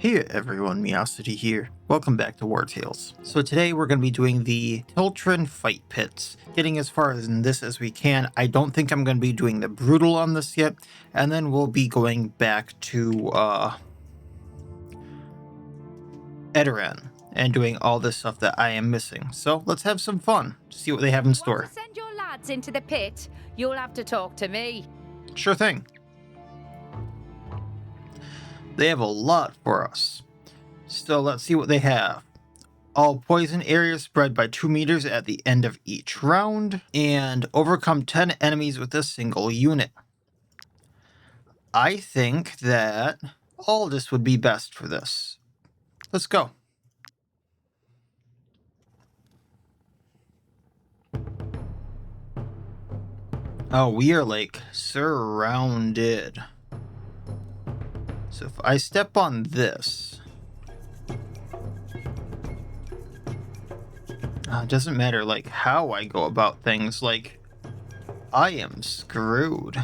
Hey everyone, Miacidae here. Welcome back to Wartales. So today we're going to be doing the Tiltren fight pits, getting as far as in this as we can. I don't think I'm going to be doing the brutal on this yet, and then we'll be going back to Edoran and doing all this stuff that I am missing. So let's have some fun, see what they have in store. Want to send your lads into the pit? You'll have to talk to me. Sure thing. They have a lot for us. So let's see what they have. All poison areas spread by 2 meters at the end of each round, and overcome 10 enemies with a single unit. I think that Aldous would be best for this. Let's go. Oh, we are like surrounded. So if I step on this, it doesn't matter like how I go about things, like I am screwed.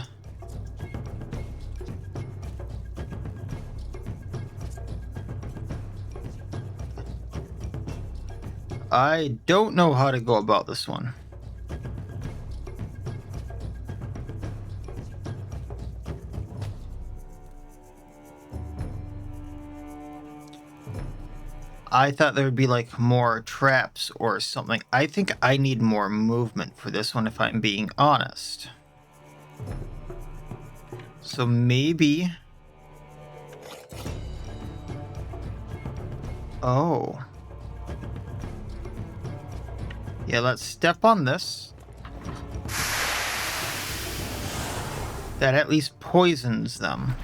I don't know how to go about this one. I thought there would be like more traps or something. I think I need more movement for this one if I'm being honest. So maybe... Oh. Yeah, let's step on this. That at least poisons them.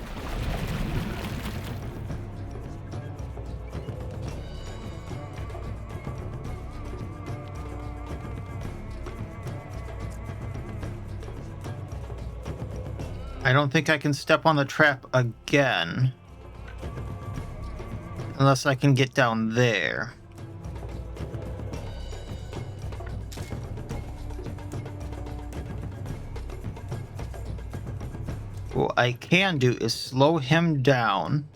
I don't think I can step on the trap again. Unless I can get down there. What I can do is slow him down.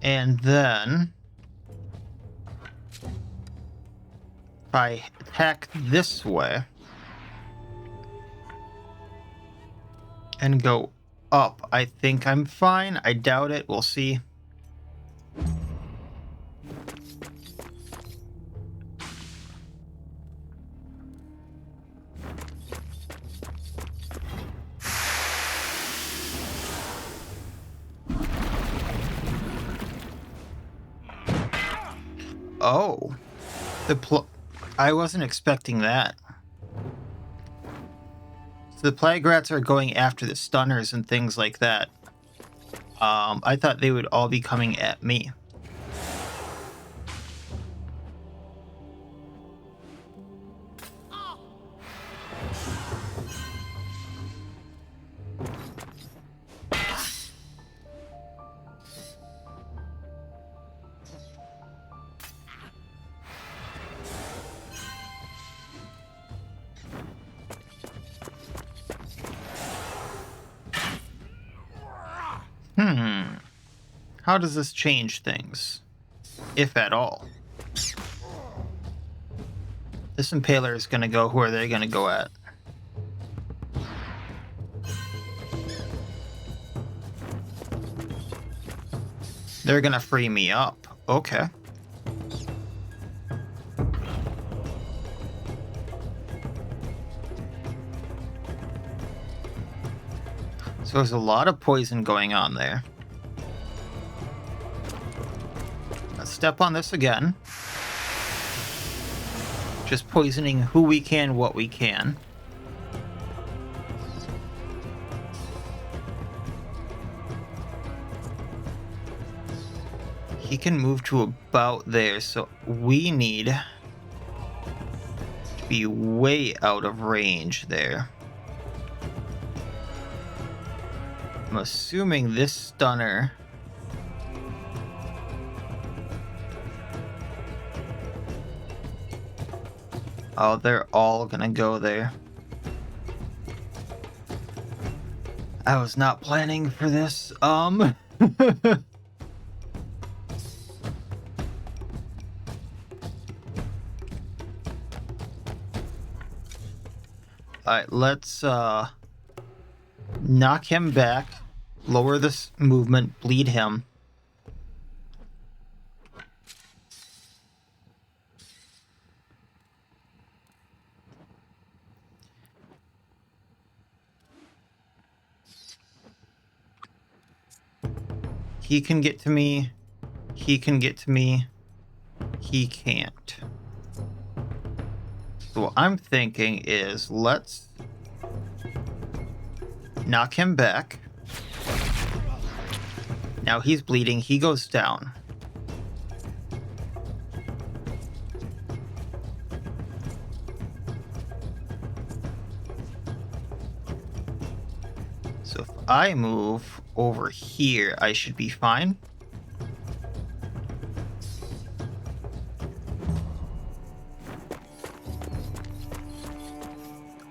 And then if I attack this way and go up, I think I'm fine. I doubt it. We'll see. Oh, I wasn't expecting that. So the plague rats are going after the stunners and things like that. I thought they would all be coming at me. How does this change things? If at all. This impaler is going to go, who are they going to go at? They're going to free me up. Okay. So there's a lot of poison going on there. Let's step on this again. Just poisoning who we can, what we can. He can move to about there, so we need to be way out of range there. I'm assuming this stunner... Oh, they're all gonna go there. I was not planning for this. Alright, let's knock him back, lower this movement, bleed him. He can get to me. He can get to me. He can't. So what I'm thinking is let's knock him back. Now he's bleeding. He goes down. So if I move over here, I should be fine.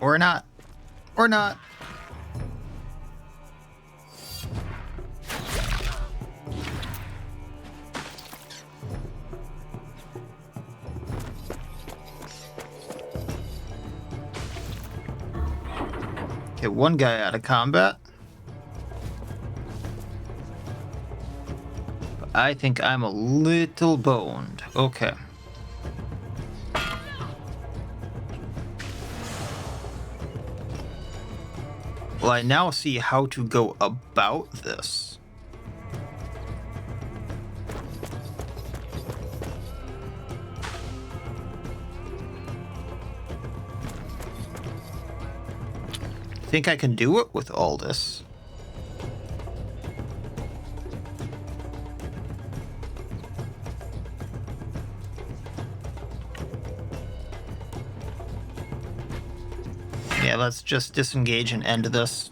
Or not. Or not. Okay, one guy out of combat. But I think I'm a little boned. Okay. Well, I now see how to go about this. Think I can do it with all this. Yeah, let's just disengage and end this.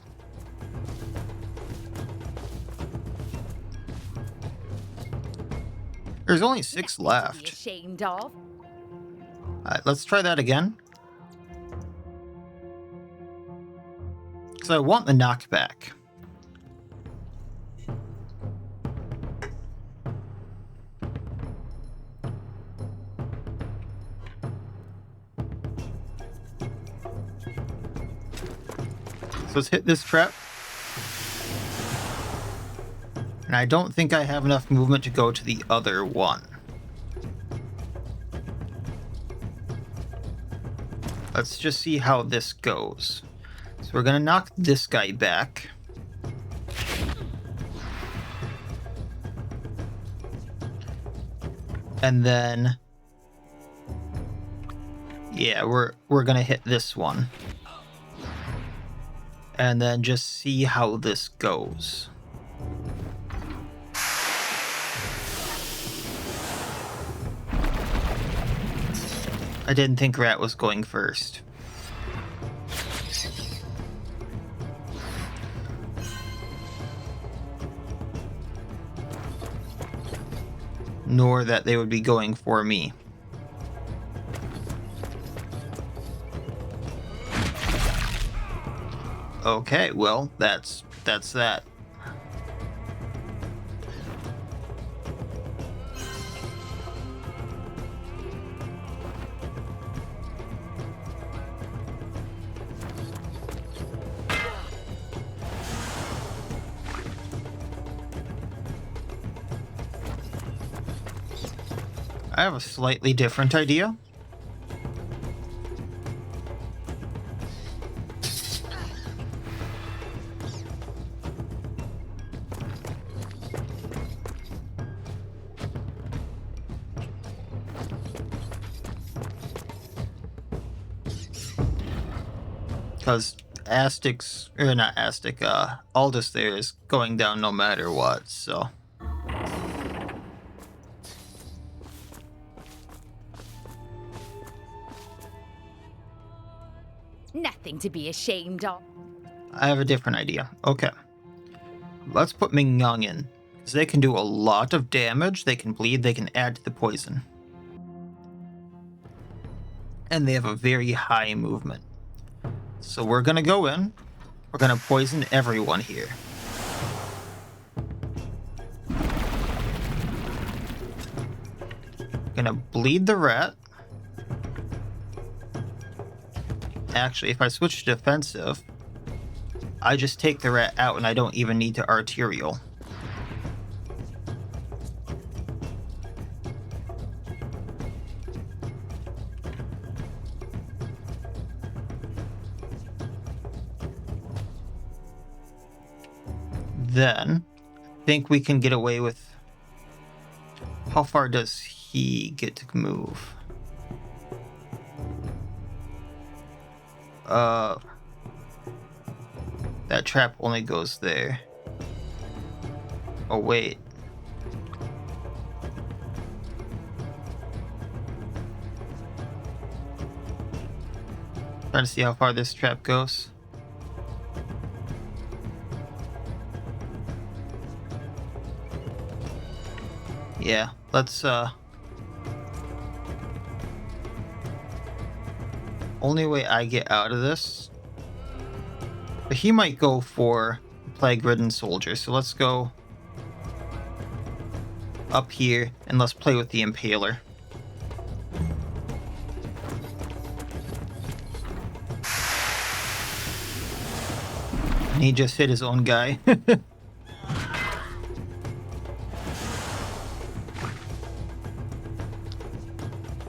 There's only 6 left. To be ashamed of. Alright, let's try that again. Because I want the knockback. So let's hit this trap. And I don't think I have enough movement to go to the other one. Let's just see how this goes. So we're gonna knock this guy back. And then... yeah, we're gonna hit this one. And then just see how this goes. I didn't think Rat was going first. Nor that they would be going for me. Okay, well, that's that. I have a slightly different idea. Because Aldous there is going down no matter what, so. Nothing to be ashamed of. I have a different idea. Okay. Let's put Mignon in, because they can do a lot of damage, they can bleed, they can add to the poison. And they have a very high movement. So we're going to go in, we're going to poison everyone here. Gonna bleed the rat. Actually, if I switch to defensive, I just take the rat out and I don't even need to arterial. Then, I think we can get away with... How far does he get to move? That trap only goes there. Oh, wait. Trying to see how far this trap goes. Yeah, let's, only way I get out of this. But he might go for plague-ridden soldier, so let's go up here and let's play with the impaler. And he just hit his own guy.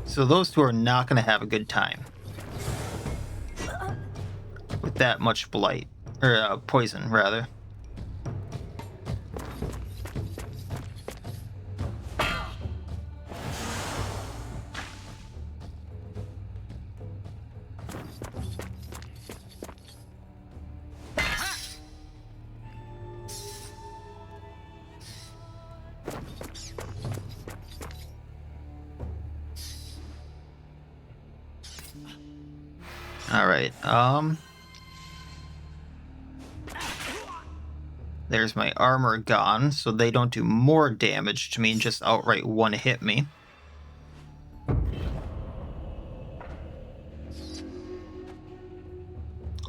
So those two are not going to have a good time with that much blight, or poison, rather. All right, there's my armor gone, so they don't do more damage to me and just outright one-hit me.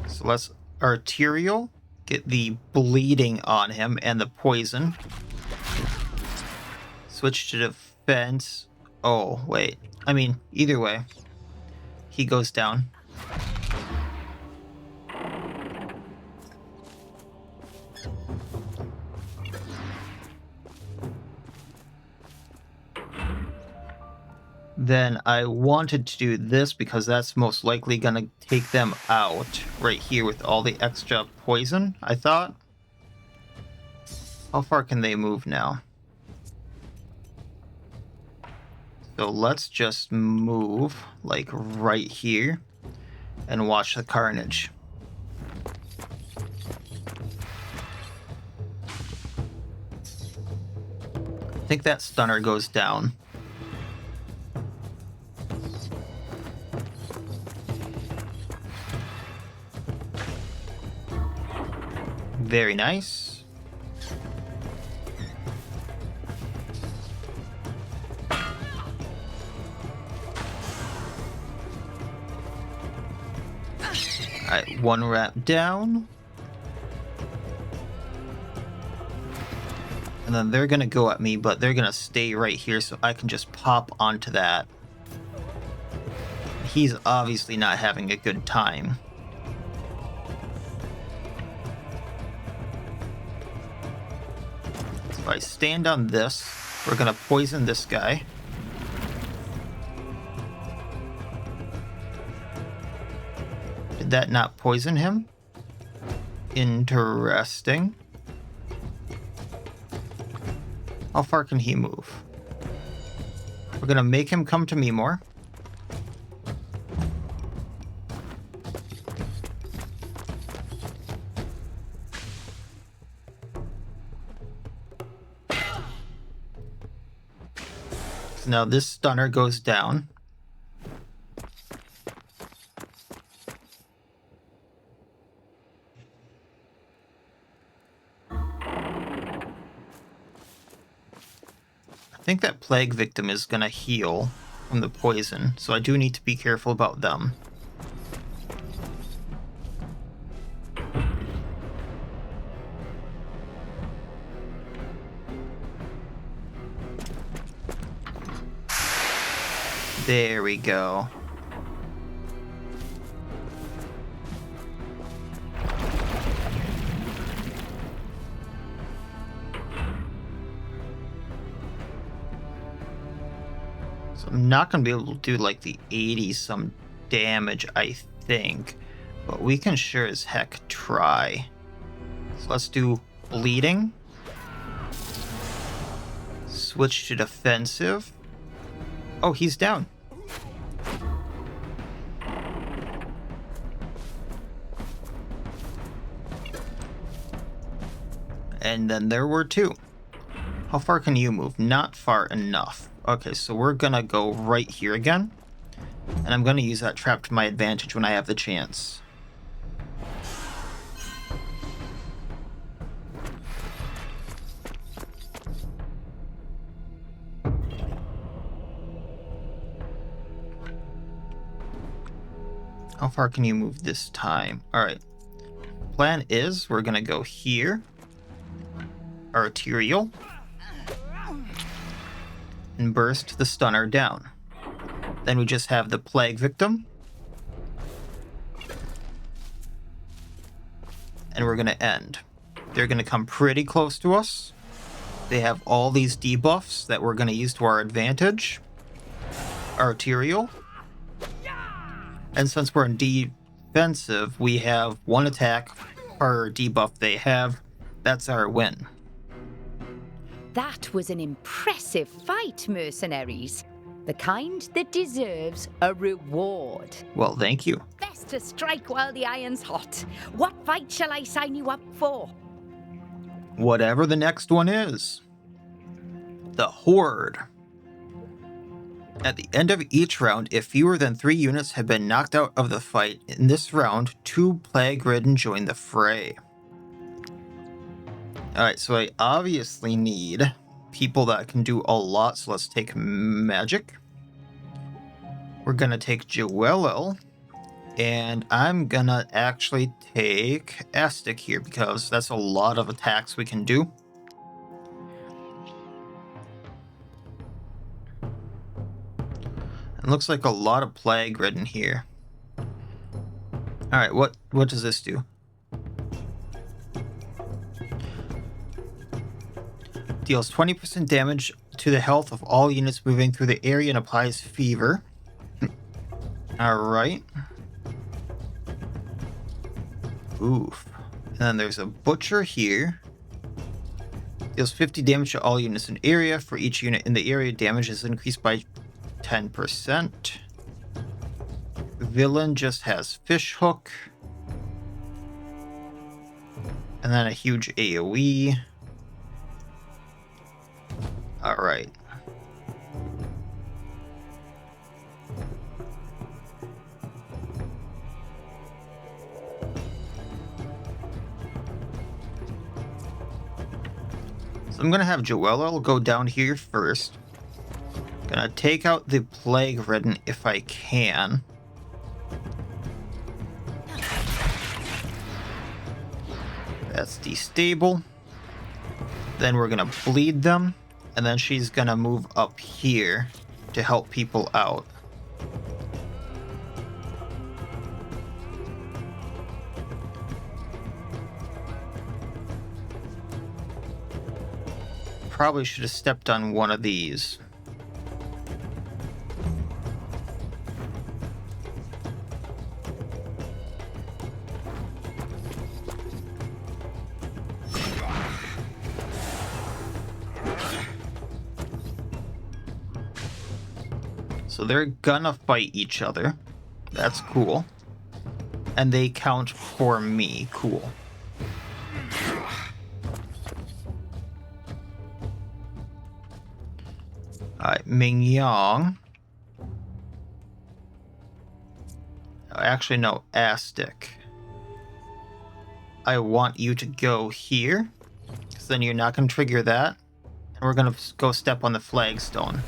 So let's arterial, get the bleeding on him and the poison. Switch to defense. Oh, wait. I mean, either way, he goes down. Then I wanted to do this because that's most likely going to take them out right here with all the extra poison, I thought. How far can they move now? So let's just move like right here and watch the carnage. I think that stunner goes down. Very nice. Alright, one rat down. And then they're gonna go at me, but they're gonna stay right here so I can just pop onto that. He's obviously not having a good time. If I stand on this, we're gonna poison this guy. Did that not poison him? Interesting. How far can he move? We're gonna make him come to me more. So now this stunner goes down. think that plague victim is going to heal from the poison, so I do need to be careful about them. There we go. So I'm not going to be able to do like the 80 some damage, I think, but we can sure as heck try. So let's do bleeding. Switch to defensive. Oh, he's down. And then there were two. How far can you move? Not far enough. Okay, so we're gonna go right here again. And I'm gonna use that trap to my advantage when I have the chance. How far can you move this time? Alright. Plan is we're gonna go here. Arterial. And burst the stunner down. Then we just have the plague victim. And we're gonna end. They're gonna come pretty close to us. They have all these debuffs that we're gonna use to our advantage. Arterial. And since we're in defensive, we have one attack per debuff they have. That's our win. That was an impressive fight, mercenaries. The kind that deserves a reward. Well, thank you. Best to strike while the iron's hot. What fight shall I sign you up for? Whatever the next one is. The Hoard. At the end of each round, if fewer than 3 units have been knocked out of the fight, in this round, 2 plague-ridden join the fray. Alright, so I obviously need people that can do a lot, so let's take magic. We're gonna take Joellel, and I'm gonna actually take Astic here, because that's a lot of attacks we can do. It looks like a lot of plague ridden here. Alright, what does this do? Deals 20% damage to the health of all units moving through the area and applies fever. Alright. Oof. And then there's a butcher here. Deals 50 damage to all units in area. For each unit in the area, damage is increased by 10%. Villain just has fish hook. And then a huge AoE. Alright. So I'm gonna have Joellel go down here first. Gonna take out the plague ridden if I can. That's destable. Then we're gonna bleed them, and then she's gonna move up here to help people out. Probably should have stepped on one of these. So they're gonna fight each other. That's cool. And they count for me. Cool. Alright, Mingyong. Actually, no, Astic. I want you to go here, because then you're not going to trigger that. And we're going to go step on the flagstone.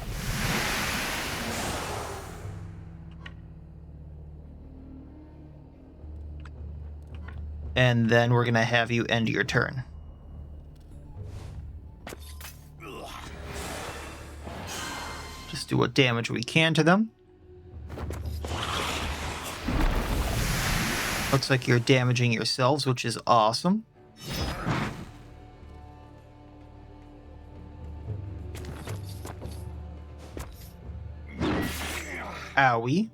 And then we're going to have you end your turn. Just do what damage we can to them. Looks like you're damaging yourselves, which is awesome. Owie.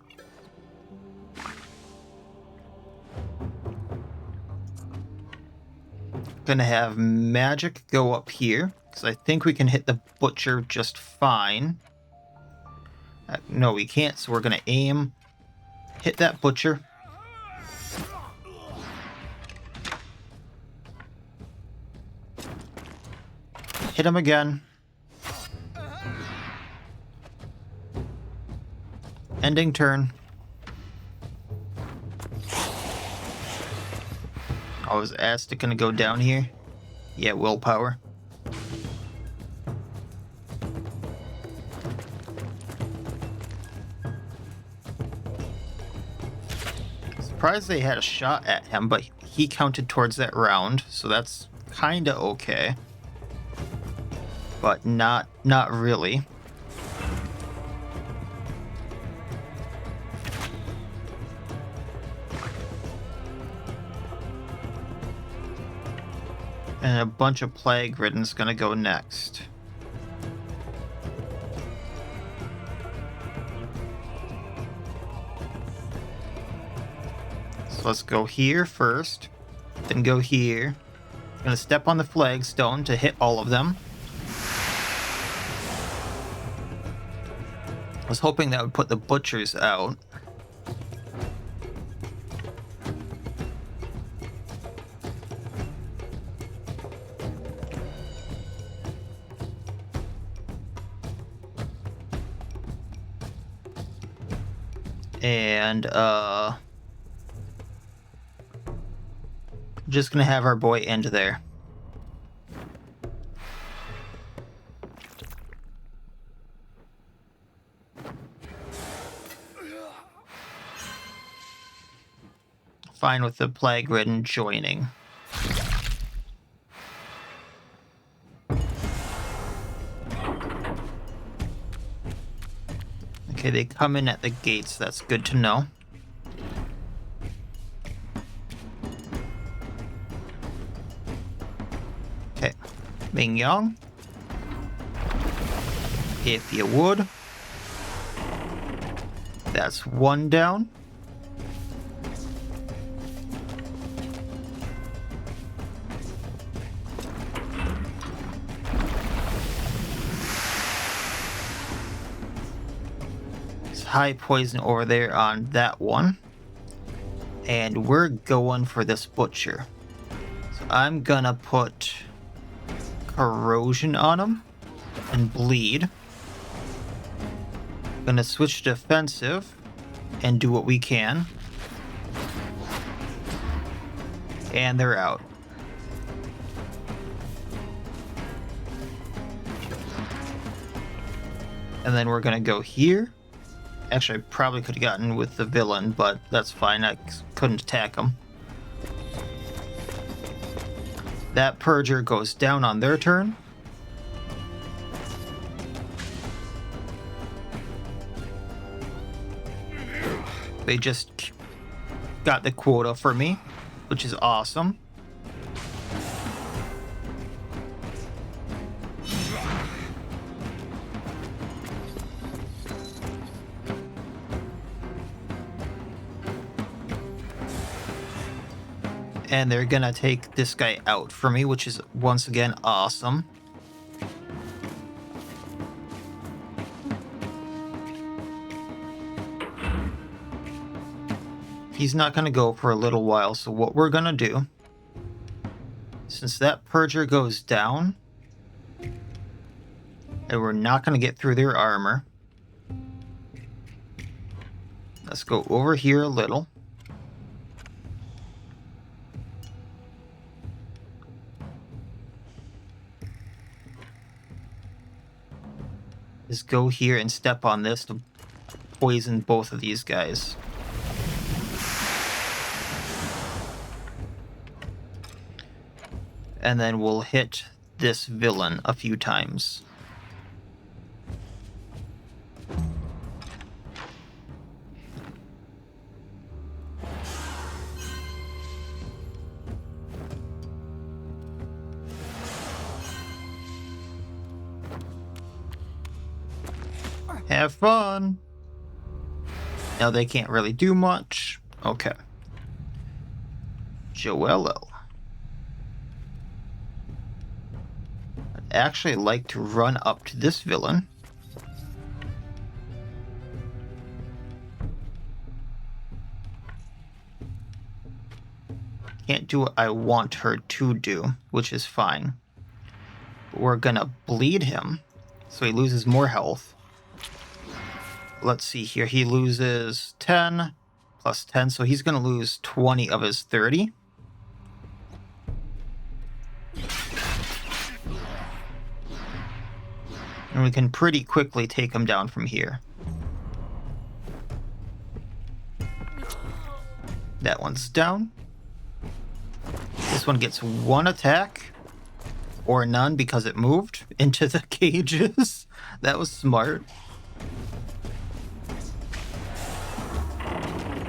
Gonna have magic go up here, because I think we can hit the butcher just fine. No, we can't, so we're gonna aim, hit that butcher. Hit him again. Ending turn. Oh, is Aztec gonna go down here? Yeah, willpower. Surprised they had a shot at him, but he counted towards that round, so that's kinda okay. But not really. And a bunch of plague ridden's gonna go next. So let's go here first, then go here. I'm gonna step on the flagstone to hit all of them. I was hoping that would put the butchers out. And just gonna have our boy end there. Fine with the plague ridden joining. Okay, they come in at the gates. That's good to know. Okay, Ming Yang, if you would. That's one down. High poison over there on that one, and we're going for this butcher. So I'm gonna put corrosion on him and bleed. Gonna switch to defensive and do what we can, and they're out. And then we're gonna go here. Actually, I probably could have gotten with the villain, but that's fine. I couldn't attack him. That Purger goes down on their turn. They just got the quota for me, which is awesome. And they're gonna take this guy out for me, which is once again awesome. He's not gonna go for a little while, so what we're gonna do, since that Purger goes down, and we're not gonna get through their armor, let's go over here a little. is go here and step on this to poison both of these guys. And then we'll hit this villain a few times. Have fun. Now they can't really do much. Okay. Joelle. I'd actually like to run up to this villain. Can't do what I want her to do, which is fine. But we're gonna bleed him, so he loses more health. Let's see here. He loses 10 plus 10, so he's going to lose 20 of his 30. And we can pretty quickly take him down from here. That one's down. This one gets one attack, or none because it moved into the cages. That was smart.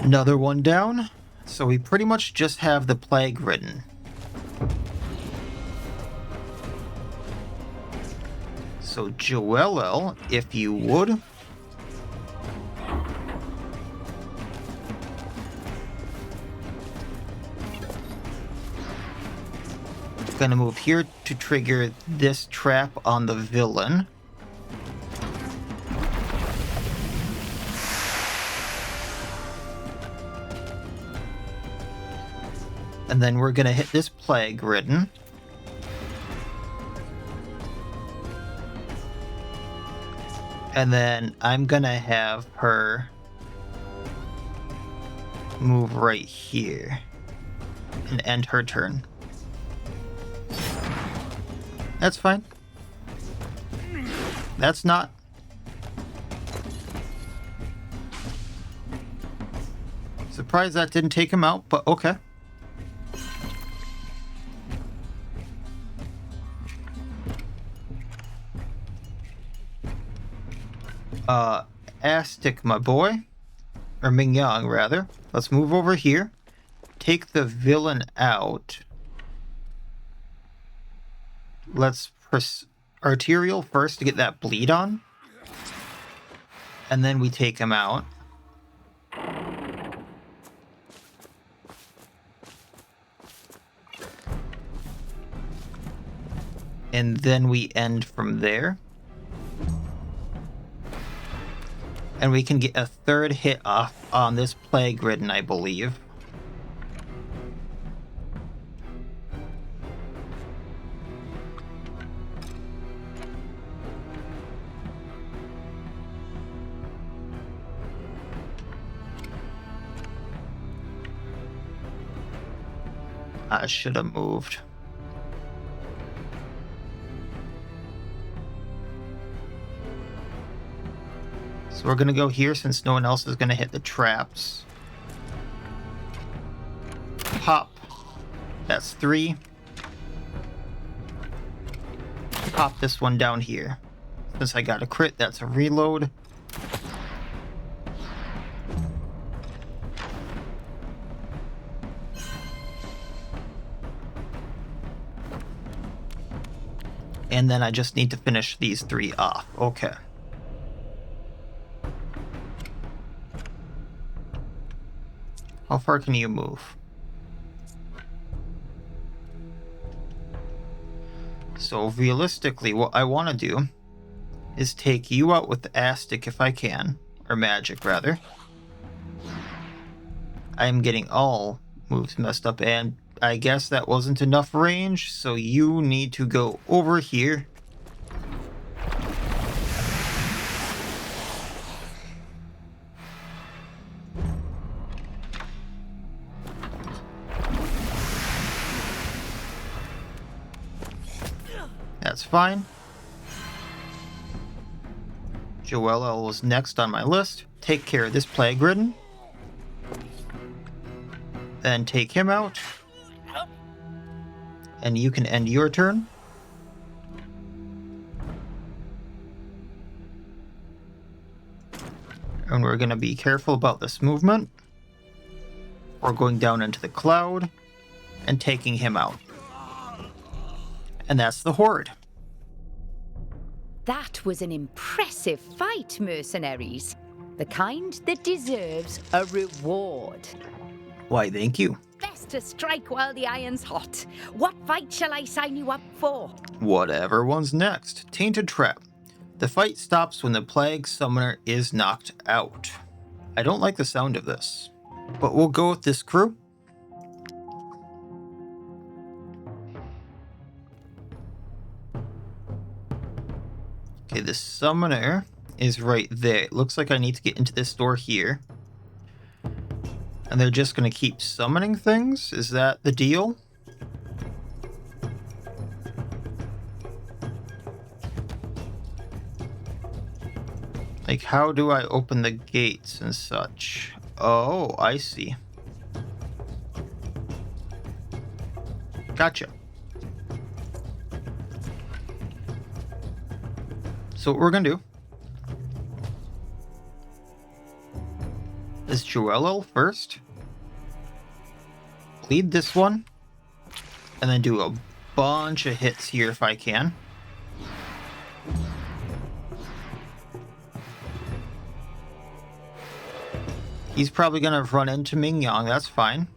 Another one down. So we pretty much just have the plague ridden. So Joelle, if you would. Gonna move here to trigger this trap on the villain. And then we're gonna hit this plague ridden. And then I'm gonna have her move right here and end her turn. That's fine. That's not. Surprised that didn't take him out, but okay. Astic, my boy. Or Mingyang, rather. Let's move over here. Take the villain out. Let's press arterial first to get that bleed on. And then we take him out. And then we end from there. And we can get a third hit off on this plague ridden, I believe. I should have moved. So we're going to go here since no one else is going to hit the traps. Pop. That's 3. Pop this one down here. Since I got a crit, that's a reload. And then I just need to finish these 3 off. Okay. How far can you move? So realistically, what I want to do is take you out with the Astic if I can. Or magic, rather. I am getting all moves messed up, and I guess that wasn't enough range, so you need to go over here. That's fine. Joelle was next on my list. Take care of this plague ridden. Then take him out. And you can end your turn. And we're going to be careful about this movement. We're going down into the cloud and taking him out. And that's the Hoard. That was an impressive fight, mercenaries. The kind that deserves a reward. Why, thank you. Best to strike while the iron's hot. What fight shall I sign you up for? Whatever one's next. Tainted Trap. The fight stops when the plague summoner is knocked out. I don't like the sound of this, but we'll go with this crew. Okay, the summoner is right there. It looks like I need to get into this door here. And they're just going to keep summoning things? Is that the deal? Like, how do I open the gates and such? Oh, I see. Gotcha. So what we're gonna do is Joelle first, lead this one, and then do a bunch of hits here if I can. He's probably gonna run into Ming Yang, that's fine.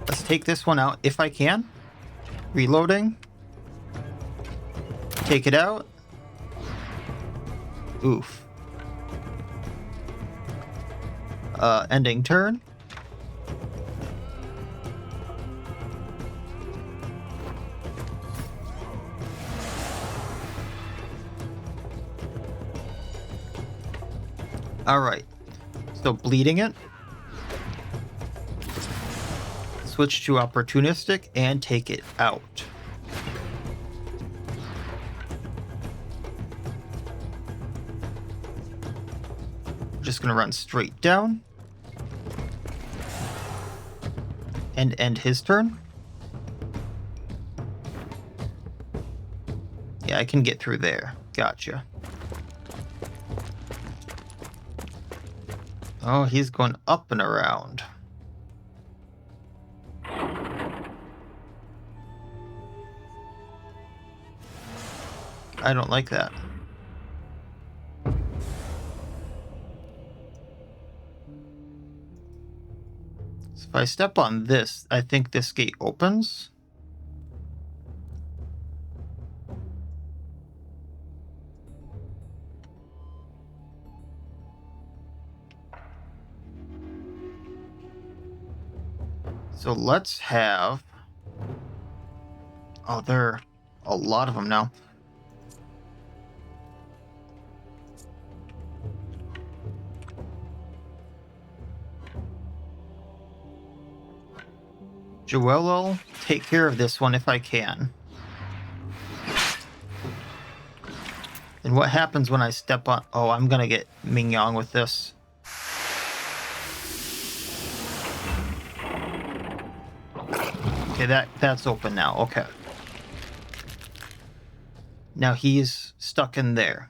Let's take this one out if I can. Reloading. Take it out. Oof. Ending turn. Alright. So bleeding it. Switch to opportunistic and take it out. Just gonna run straight down and end his turn. Yeah, I can get through there. Gotcha. Oh, he's going up and around. I don't like that. So if I step on this, I think this gate opens. So let's have... Oh, there are a lot of them now. Joelle, take care of this one if I can. And what happens when I step on... Oh, I'm gonna get Ming Yang with this. Okay, that's open now. Okay. Now he's stuck in there.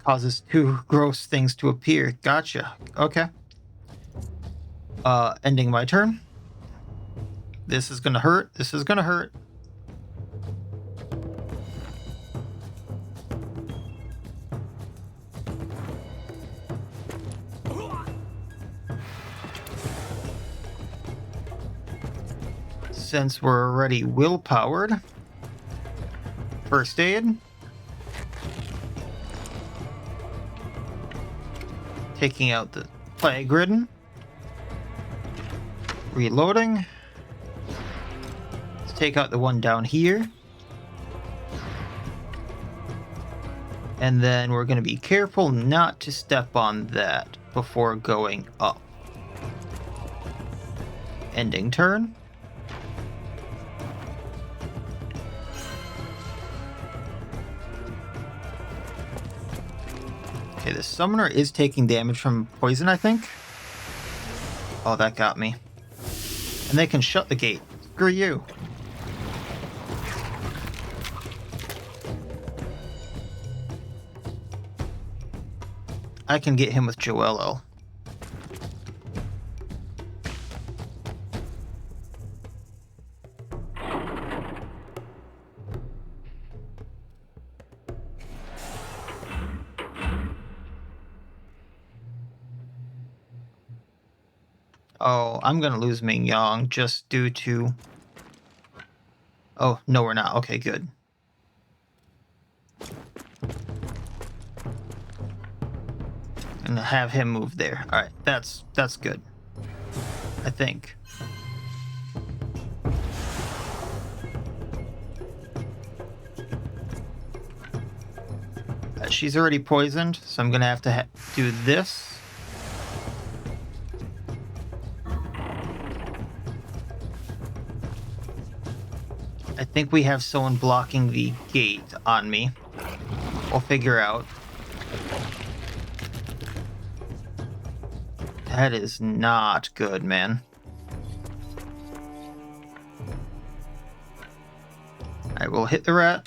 Causes two gross things to appear. Gotcha. Okay. Ending my turn. This is gonna hurt. This is gonna hurt. Since we're already will-powered, first aid. Taking out the plague-ridden. Reloading. Let's take out the one down here. And then we're going to be careful not to step on that before going up. Ending turn. Okay, the summoner is taking damage from poison, I think. Oh, that got me. And they can shut the gate. Screw you. I can get him with Joello. Oh, I'm gonna lose Ming Yang just due to... Oh, no we're not. Okay, good. And have him move there. Alright, that's good. I think. She's already poisoned, so I'm gonna have to do this. I think we have someone blocking the gate on me. We'll figure out. That is not good, man. I will hit the rat.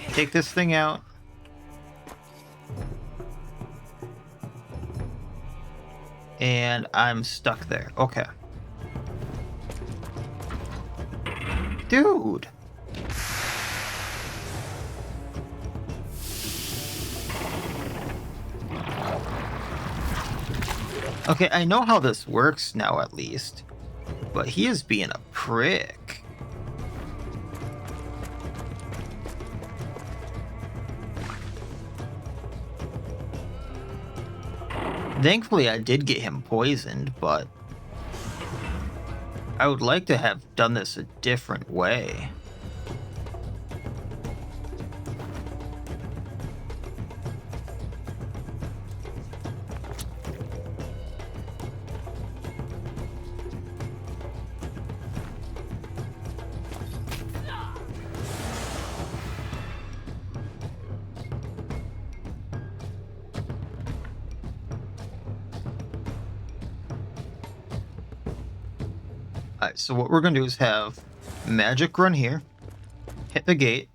Take this thing out. And I'm stuck there. Okay. Dude. Okay, I know how this works now at least. But he is being a prick. Thankfully, I did get him poisoned, but I would like to have done this a different way. Alright, so what we're going to do is have magic run here, hit the gate.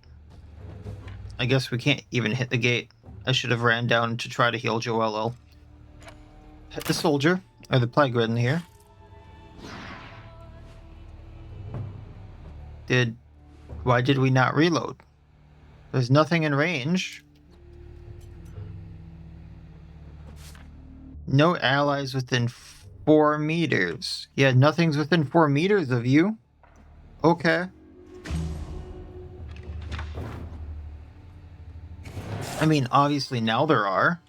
I guess we can't even hit the gate. I should have ran down to try to heal Joello. Hit the soldier, or the plague ridden here. Why did we not reload? There's nothing in range. No allies within 4 meters. Yeah, nothing's within 4 meters of you. Okay. I mean, obviously now there are.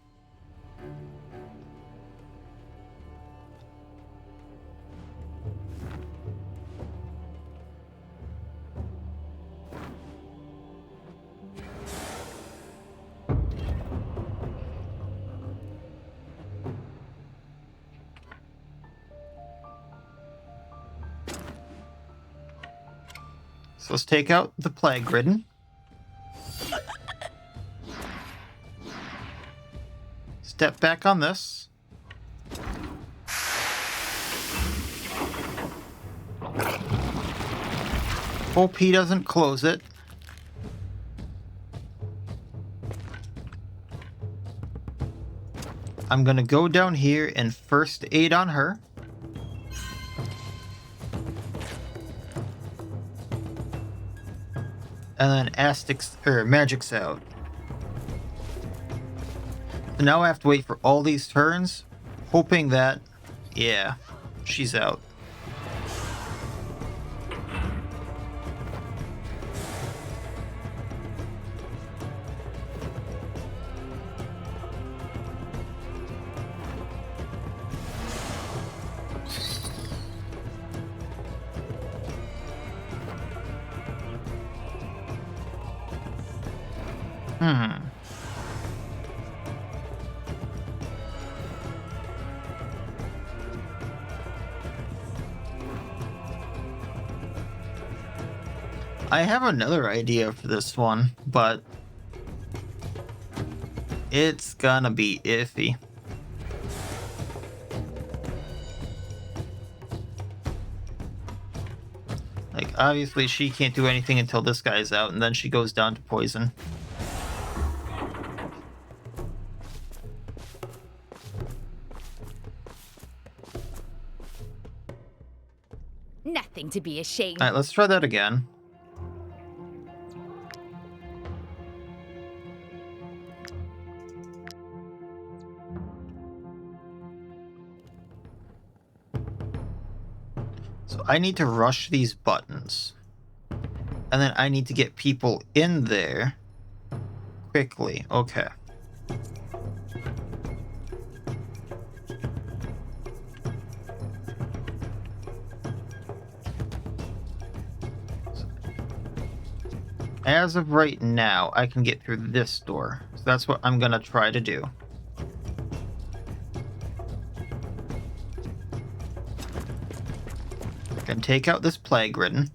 So let's take out the plague ridden. Step back on this. Hope he doesn't close it. I'm gonna go down here and first aid on her. And then Magic's out. So now I have to wait for all these turns, hoping that, yeah, she's out. I have another idea for this one, but it's gonna be iffy. Like, obviously she can't do anything until this guy's out, and then she goes down to poison. Nothing to be ashamed. Alright, let's try that again. So I need to rush these buttons. And then I need to get people in there quickly. Okay. As of right now, I can get through this door. So that's what I'm gonna try to do. I can take out this plague ridden.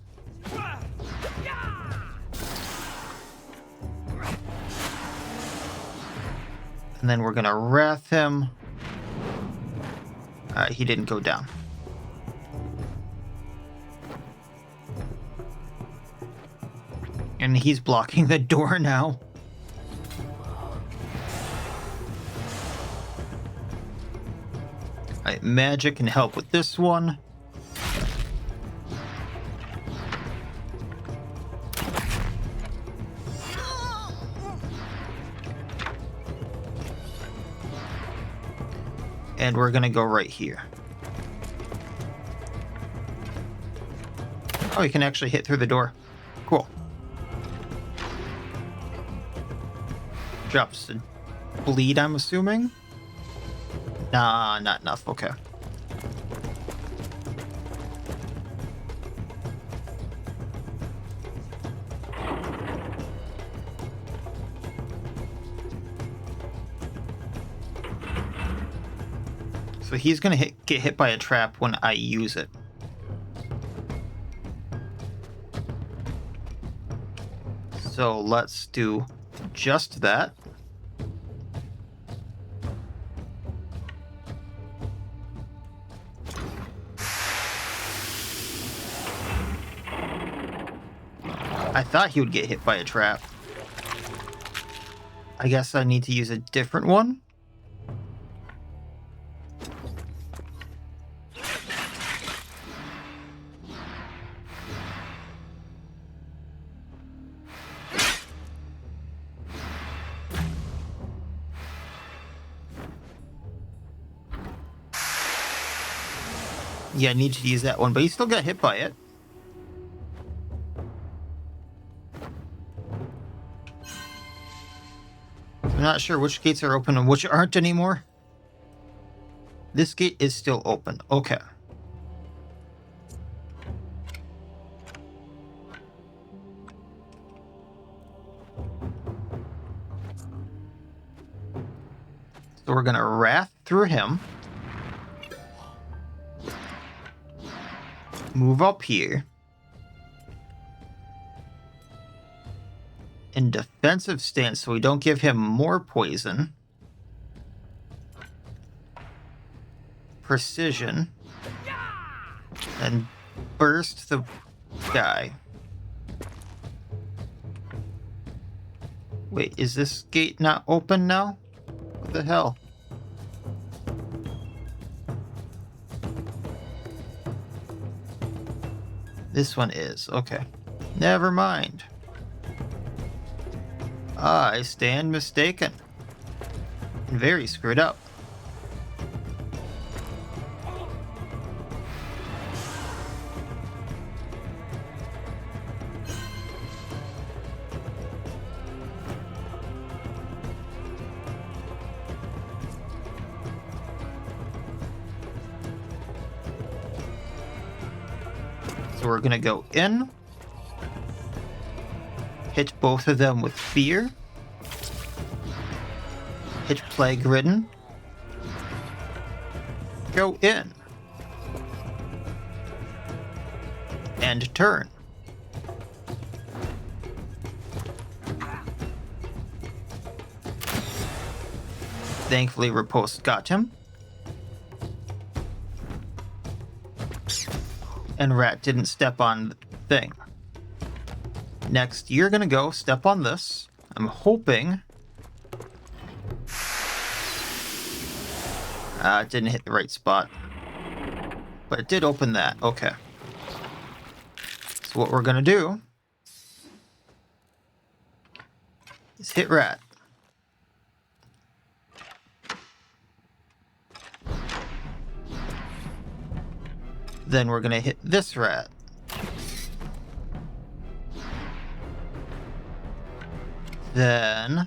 And then we're gonna wrath him. He didn't go down. And he's blocking the door now. Alright, magic can help with this one. And we're gonna go right here. Oh, you can actually hit through the door. Cool. Drops the bleed, I'm assuming? Nah, not enough. Okay. So he's gonna get hit by a trap when I use it. So let's do just that. I thought he would get hit by a trap. I guess I need to use a different one. Yeah, I need to use that one, but he still got hit by it. I'm not sure which gates are open and which aren't anymore. This gate is still open. Okay. So we're gonna wrath through him. Move up here. In defensive stance so we don't give him more poison. Precision. And burst the guy. Wait, is this gate not open now? What the hell? This one is. Okay. Never mind. I stand mistaken. Very screwed up. So we're gonna go in. Hit both of them with fear. Hit plague ridden. Go in. And turn. Thankfully, Riposte got him. And Rat didn't step on the thing. Next, you're gonna go step on this. I'm hoping... it didn't hit the right spot. But it did open that. Okay. So what we're gonna do is hit Rat. Then we're gonna hit this rat. Then...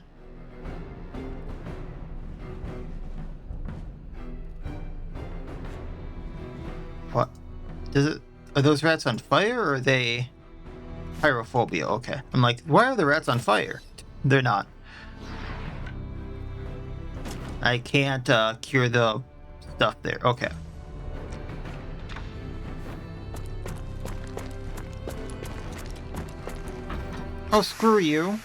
what? Does it... are those rats on fire, or are they... pyrophobia? Okay. I'm like, why are the rats on fire? They're not. I can't cure the stuff there. Okay. Oh, screw you.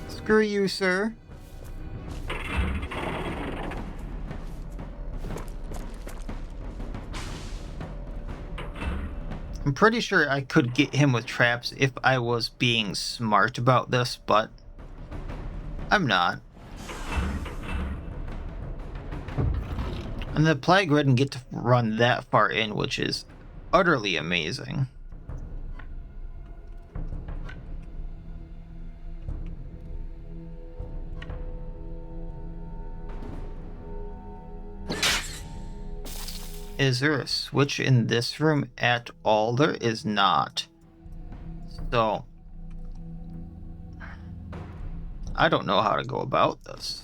Screw you, sir. I'm pretty sure I could get him with traps if I was being smart about this, but I'm not. And the Plague didn't get to run that far in, which is utterly amazing. Is there a switch in this room at all? There is not. So, I don't know how to go about this.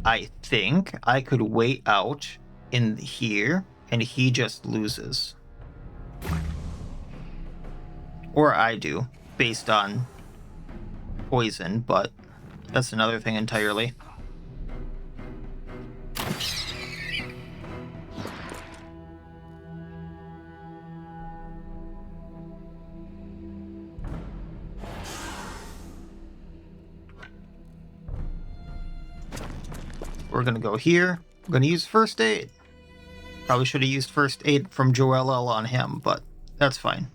I think I could wait out in here and he just loses. Or I do, based on poison, but that's another thing entirely. We're gonna go here. We're gonna use first aid. Probably should have used first aid from Joel on him, but that's fine.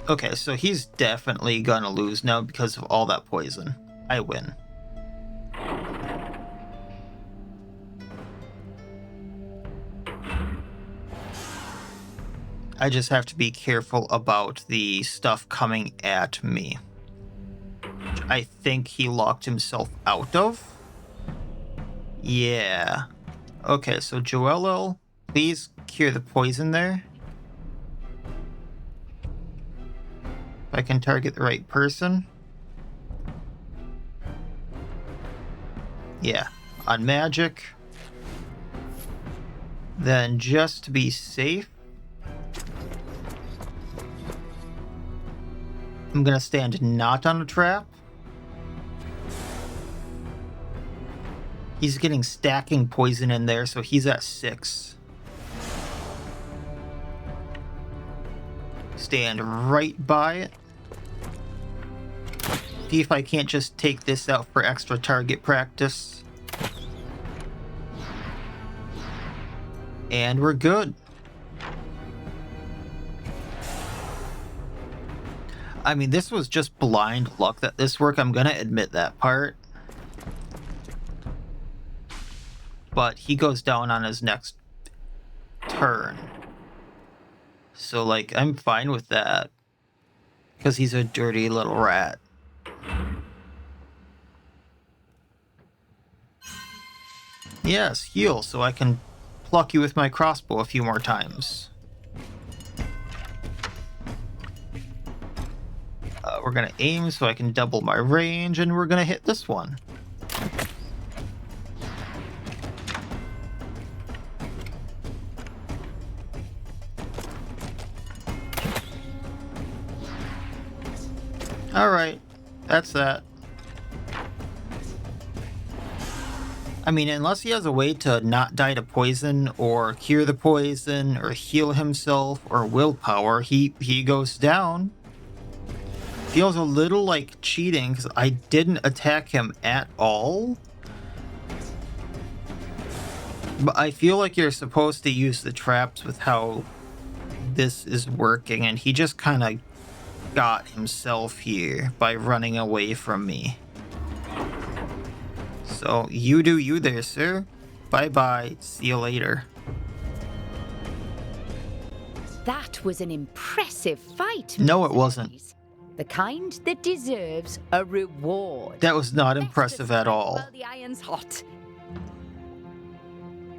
Okay, so he's definitely gonna lose now because of all that poison. I win. I just have to be careful about the stuff coming at me. Which I think he locked himself out of. Yeah. Okay, so Joel, please cure the poison there. If I can target the right person. Yeah, on magic. Then just to be safe, I'm gonna stand not on a trap. He's getting stacking poison in there, so he's at 6. Stand right by it. See if I can't just take this out for extra target practice. And we're good. I mean, this was just blind luck that this worked. I'm gonna admit that part. But he goes down on his next turn. So, like, I'm fine with that. Because he's a dirty little rat. Yes, heal, so I can pluck you with my crossbow a few more times. We're gonna aim so I can double my range, and we're gonna hit this one. Alright, that's that. I mean, unless he has a way to not die to poison, or cure the poison, or heal himself, or willpower, he goes down. Feels a little like cheating, because I didn't attack him at all. But I feel like you're supposed to use the traps with how this is working, and he just kind of got himself here by running away from me. So, you do you there, sir. Bye-bye. See you later. That was an impressive fight. No, it wasn't. The kind that deserves a reward. That was not impressive at all. While the iron's hot.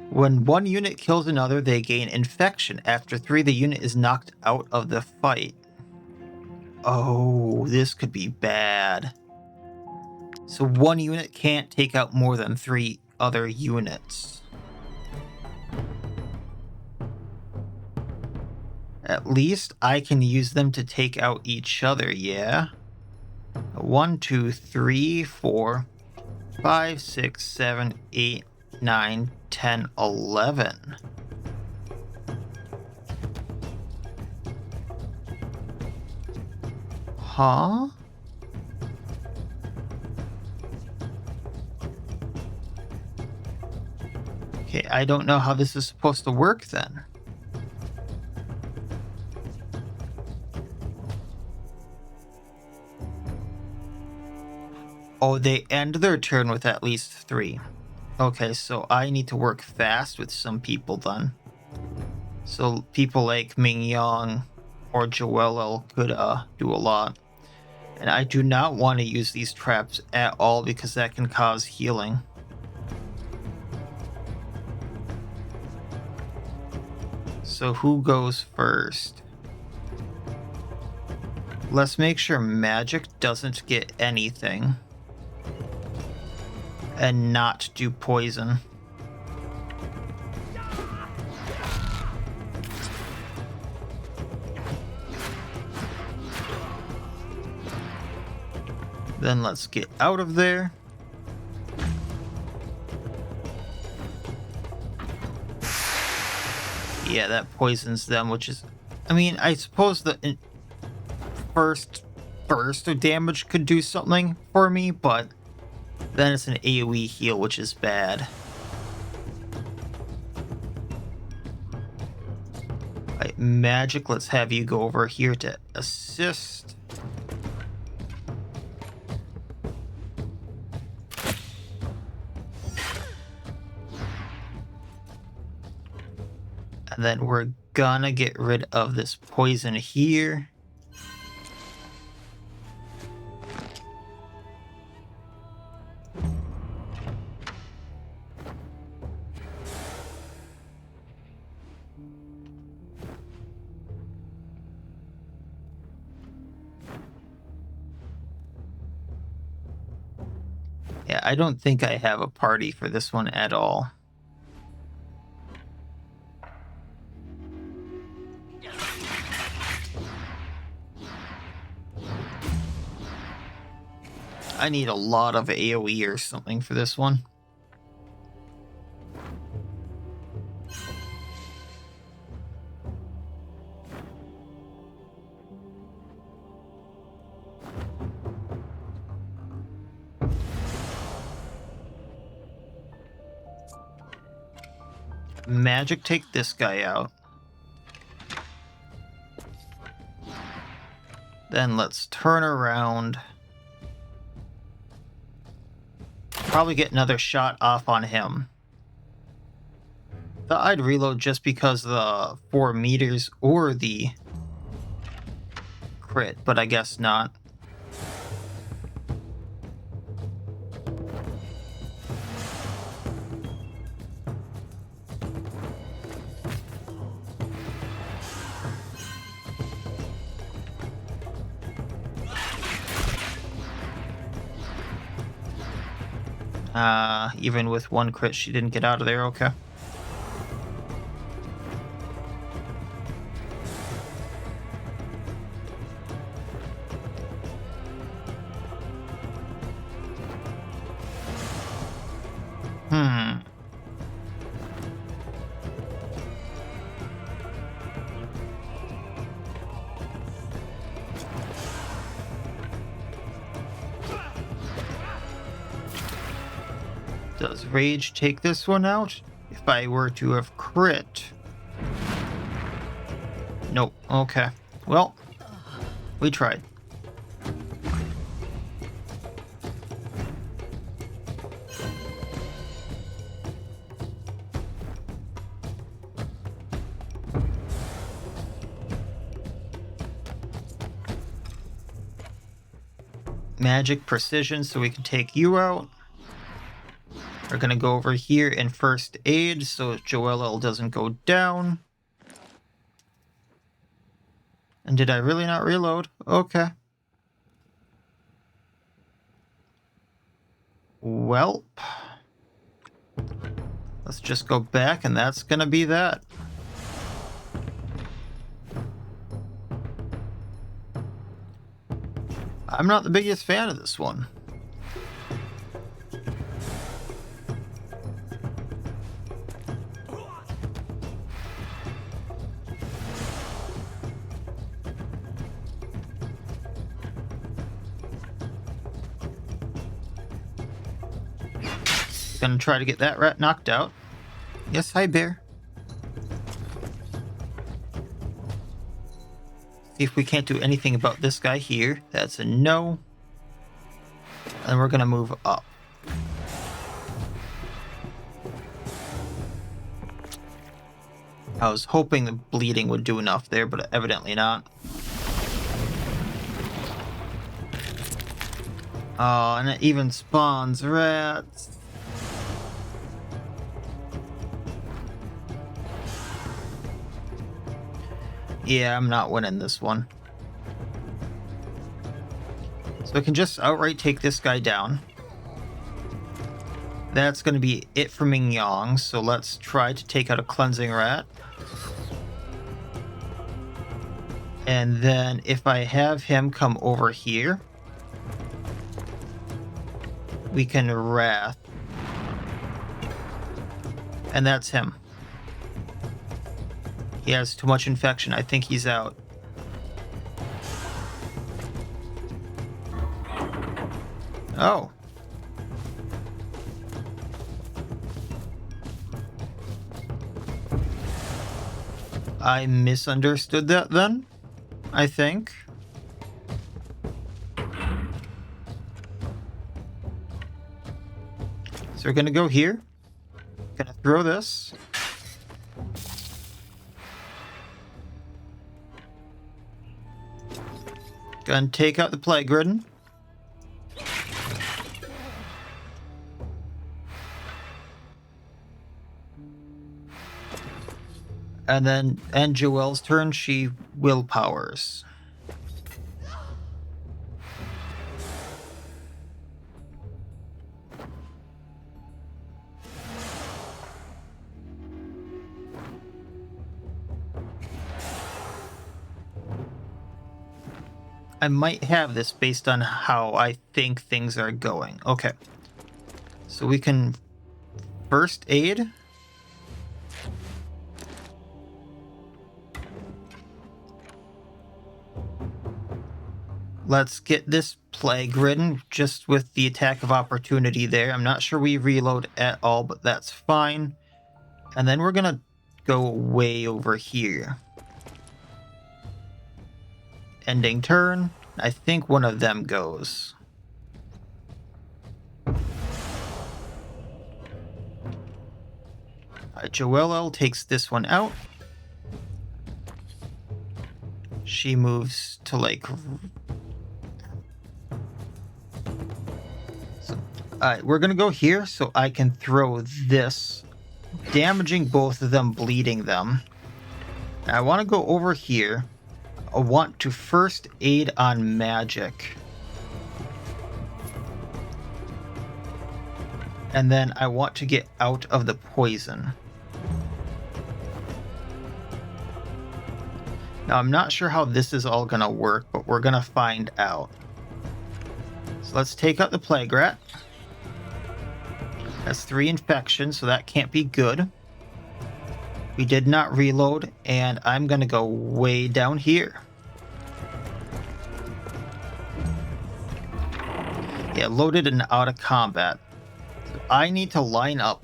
When one unit kills another, they gain infection. After 3, the unit is knocked out of the fight. Oh, this could be bad. So one unit can't take out more than 3 other units. At least I can use them to take out each other, yeah? 1, 2, 3, 4, 5, 6, 7, 8, 9, 10, 11. Huh? Okay, I don't know how this is supposed to work then. Oh, they end their turn with at least 3. Okay, so I need to work fast with some people then. So people like Ming Yang or Joelle could do a lot. And I do not want to use these traps at all because that can cause healing. So who goes first? Let's make sure magic doesn't get anything. And not do poison. Then let's get out of there. Yeah, that poisons them, which is... I mean, I suppose the first burst of damage could do something for me, but then it's an AoE heal, which is bad. Right, magic, let's have you go over here to assist. And then we're gonna get rid of this poison here. Yeah, I don't think I have a party for this one at all. I need a lot of AoE or something for this one. Magic, take this guy out. Then let's turn around. Probably get another shot off on him. Thought I'd reload just because the 4 meters or the crit, but I guess not. Even with 1 crit, she didn't get out of there, okay. Does rage take this one out? If I were to have crit... Nope. Okay. Well, we tried. Magic precision, so we can take you out. We're gonna go over here in first aid so Joelle doesn't go down. And did I really not reload? Okay. Well, let's just go back, and that's gonna be that. I'm not the biggest fan of this one. Gonna try to get that rat knocked out. Yes, hi, bear. See if we can't do anything about this guy here. That's a no. And we're gonna move up. I was hoping the bleeding would do enough there, but evidently not. Oh, and it even spawns rats. Yeah, I'm not winning this one. So I can just outright take this guy down. That's going to be it for Ming Yang, so let's try to take out a cleansing rat. And then if I have him come over here, we can wrath. And that's him. He has too much infection. I think he's out. Oh. I misunderstood that then, I think. So we're gonna go here. Gonna throw this. Gonna take out the plague ridden. And then end Joelle's turn, she willpowers. I might have this based on how I think things are going. Okay. So we can first aid. Let's get this plague ridden just with the attack of opportunity there. I'm not sure we reload at all, but that's fine. And then we're going to go way over here. Ending turn. I think one of them goes. Joelle takes this one out. She moves to like... Alright, we're gonna go here so I can throw this, damaging both of them, bleeding them. I want to go over here. I want to first aid on magic. And then I want to get out of the poison. Now, I'm not sure how this is all going to work, but we're going to find out. So let's take out the plague rat. That's 3 infections, so that can't be good. We did not reload, and I'm going to go way down here. Yeah, loaded and out of combat. I need to line up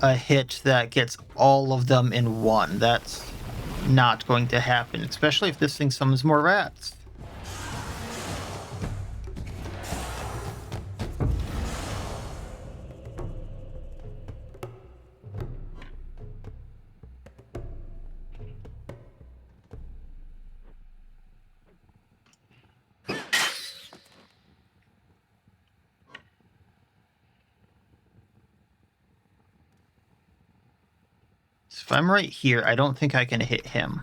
a hit that gets all of them in one. That's not going to happen, especially if this thing summons more rats. If I'm right here, I don't think I can hit him.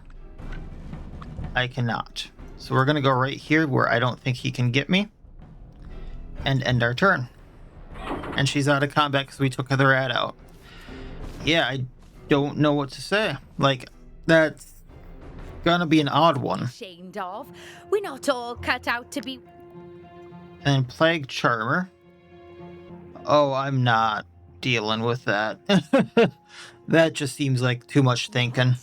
I cannot. So we're going to go right here where I don't think he can get me. And end our turn. And she's out of combat because we took the rat out. Yeah, I don't know what to say. Like, that's gonna be an odd one. Ashamed of. We're not all cut out to be... And Plague Charmer. Oh, I'm not dealing with that. That just seems like too much thinking.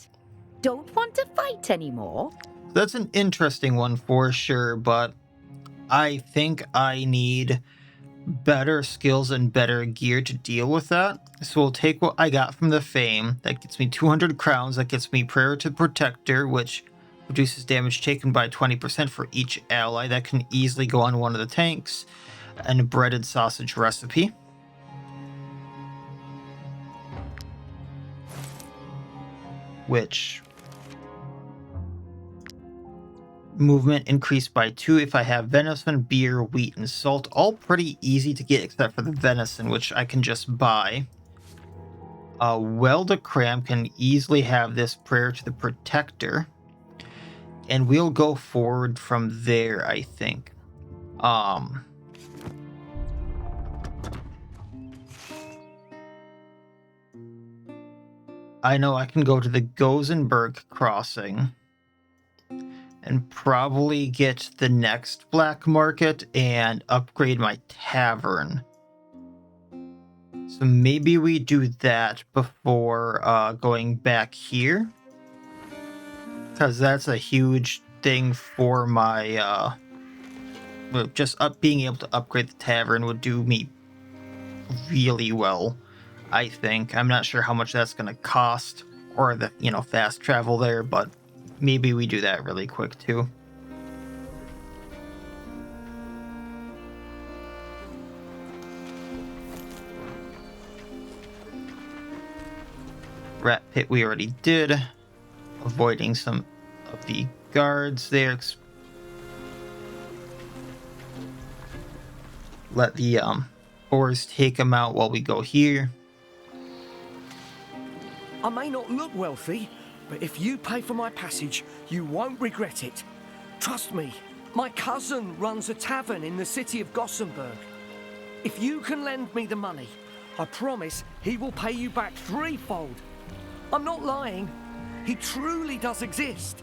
Don't want to fight anymore? That's an interesting one for sure, but I think I need better skills and better gear to deal with that. So we'll take what I got from the Fame. That gets me 200 crowns. That gets me Prayer to Protector, which reduces damage taken by 20% for each ally. That can easily go on one of the tanks. And a breaded sausage recipe. Which movement increased by 2 if I have venison, beer, wheat, and salt. All pretty easy to get except for the venison, which I can just buy. Weldacram can easily have this Prayer to the Protector. And we'll go forward from there, I think. I know I can go to the Gozenberg crossing and probably get the next black market and upgrade my tavern. So maybe we do that before going back here. Because that's a huge thing for my... just being able to upgrade the tavern would do me really well, I think. I'm not sure how much that's going to cost or the, fast travel there, but maybe we do that really quick too. Rat pit we already did. Avoiding some of the guards there. Let the boars take them out while we go here. I may not look wealthy, but if you pay for my passage, you won't regret it. Trust me, my cousin runs a tavern in the city of Gothenburg. If you can lend me the money, I promise he will pay you back threefold. I'm not lying. He truly does exist.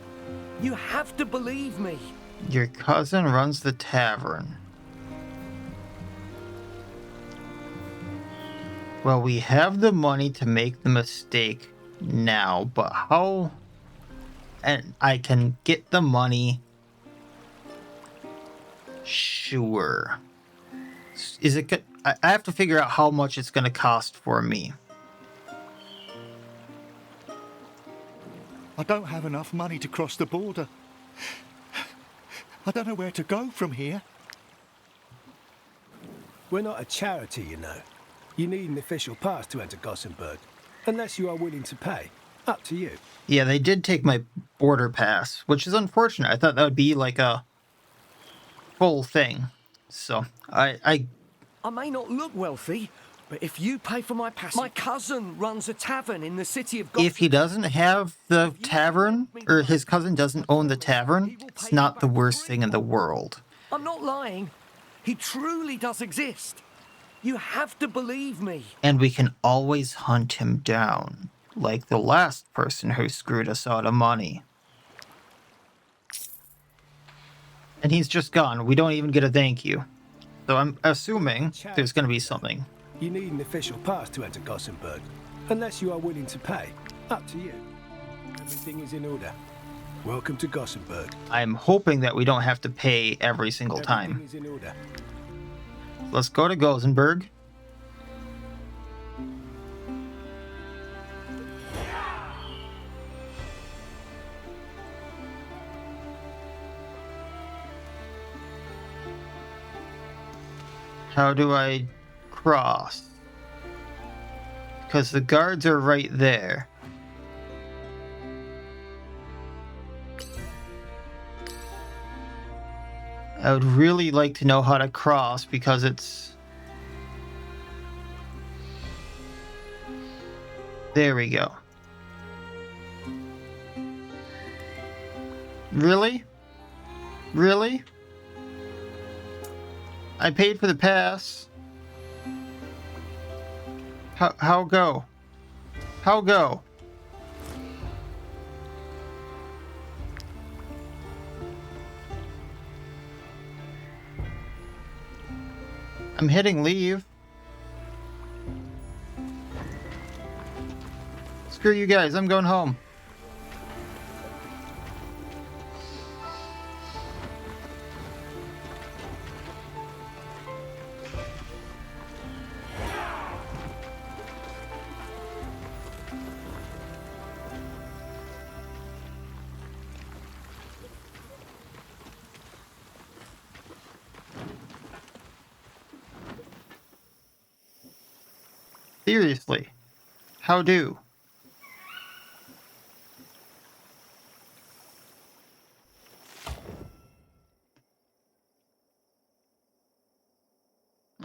You have to believe me. Your cousin runs the tavern. Well, we have the money to make the mistake now, but how? And I can get the money. Sure. Is it good? I have to figure out how much it's going to cost for me. I don't have enough money to cross the border. I don't know where to go from here. We're not a charity, you know. You need an official pass to enter Gothenburg, unless you are willing to pay. Up to you. Yeah, they did take my border pass, which is unfortunate. I thought that would be like a full thing. So, I may not look wealthy, but if you pay for my passage... My cousin runs a tavern in the city of Gothenburg. If he doesn't have the tavern, or his cousin doesn't own the tavern, it's not the worst thing in the world. I'm not lying. He truly does exist. You have to believe me. And we can always hunt him down, like the last person who screwed us out of money. And he's just gone. We don't even get a thank you. So I'm assuming there's going to be something. You need an official pass to enter Gothenburg, unless you are willing to pay. Up to you. Everything is in order. Welcome to Gossenburg. I'm hoping that we don't have to pay every single time. Everything is in order. Let's go to Gossenburg. How do I cross? Because the guards are right there. I would really like to know how to cross because it's... There we go. Really? Really? I paid for the pass. How go? How go? I'm hitting leave. Screw you guys, I'm going home. Seriously, how do?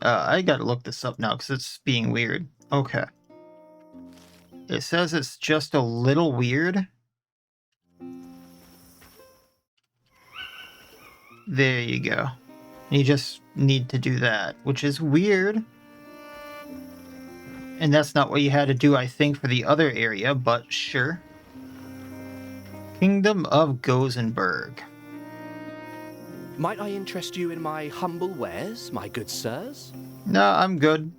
I gotta look this up now because it's being weird. Okay. It says it's just a little weird. There you go. You just need to do that, which is weird. And that's not what you had to do, I think, for the other area, but sure. Kingdom of Gossenburg. Might I interest you in my humble wares, my good sirs? No, I'm good.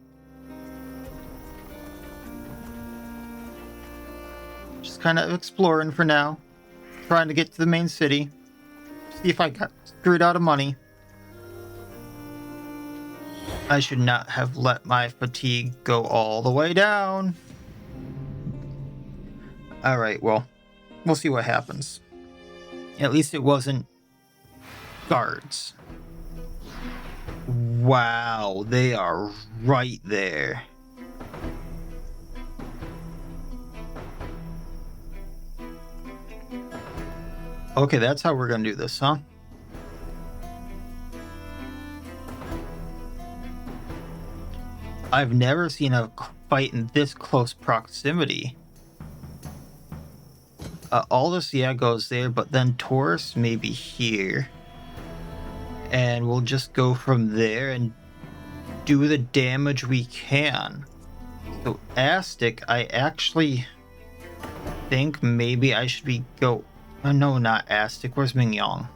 Just kind of exploring for now. Trying to get to the main city. See if I got screwed out of money. I should not have let my fatigue go all the way down. Alright, well, we'll see what happens. At least it wasn't guards. Wow, they are right there. Okay, that's how we're gonna do this, huh? I've never seen a fight in this close proximity. Aldous, yeah, goes there, but then Taurus maybe here. And we'll just go from there and do the damage we can. So Aztec, I actually think maybe I should be go... Oh, no, not Aztec. Where's Mingyong?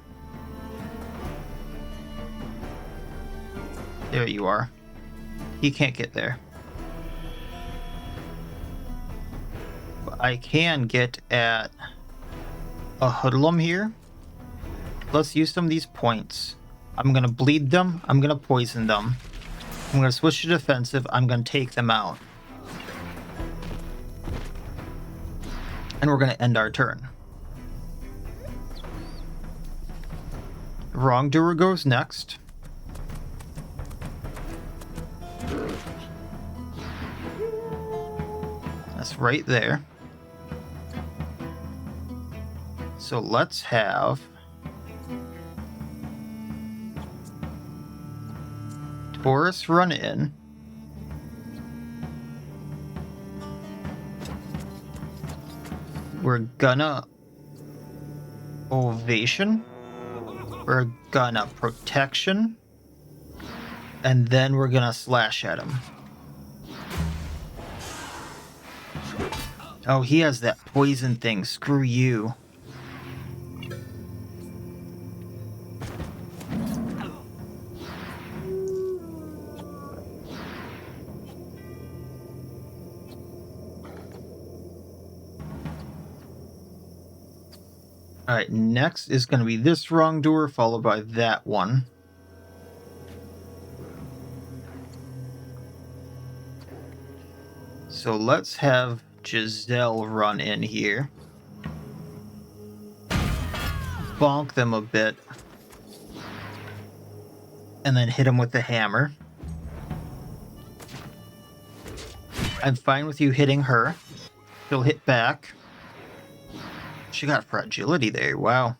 There you are. He can't get there. But I can get at a hoodlum here. Let's use some of these points. I'm going to bleed them. I'm going to poison them. I'm going to switch to defensive. I'm going to take them out. And we're going to end our turn. Wrongdoer goes next. That's right there. So let's have Taurus run in. We're gonna Ovation. We're gonna Protection. And then we're gonna slash at him. Oh, he has that poison thing. Screw you. Alright, next is going to be this wrongdoer, followed by that one. So let's have Giselle run in here. Bonk them a bit. And then hit them with the hammer. I'm fine with you hitting her. She'll hit back. She got fragility there, wow.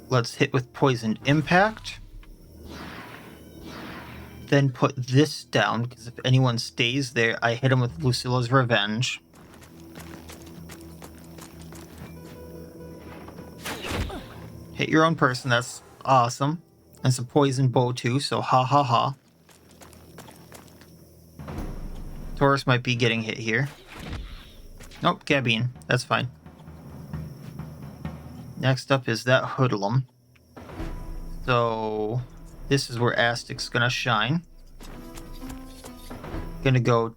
Let's hit with Poisoned Impact. Then put this down, because if anyone stays there, I hit him with Lucilla's Revenge. Hit your own person, that's awesome. And it's a poison bow too, so ha ha ha. Taurus might be getting hit here. Nope, Gabine, that's fine. Next up is that hoodlum. So this is where Astic's gonna shine. Gonna go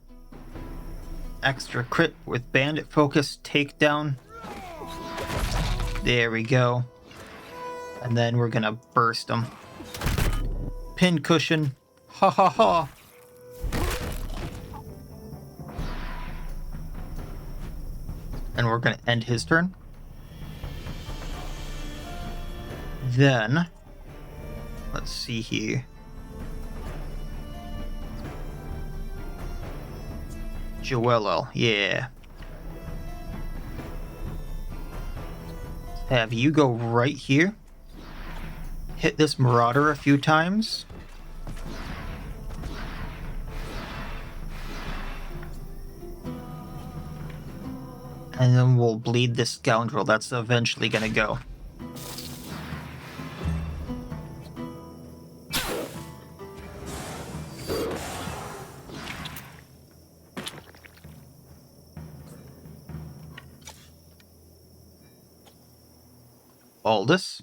extra crit with Bandit Focus, Takedown. There we go. And then we're gonna burst him. Pin cushion. Ha ha ha. And we're gonna end his turn. Then, let's see here. Joello, yeah. Have you go right here. Hit this Marauder a few times. And then we'll bleed this scoundrel. That's eventually gonna go. Aldous.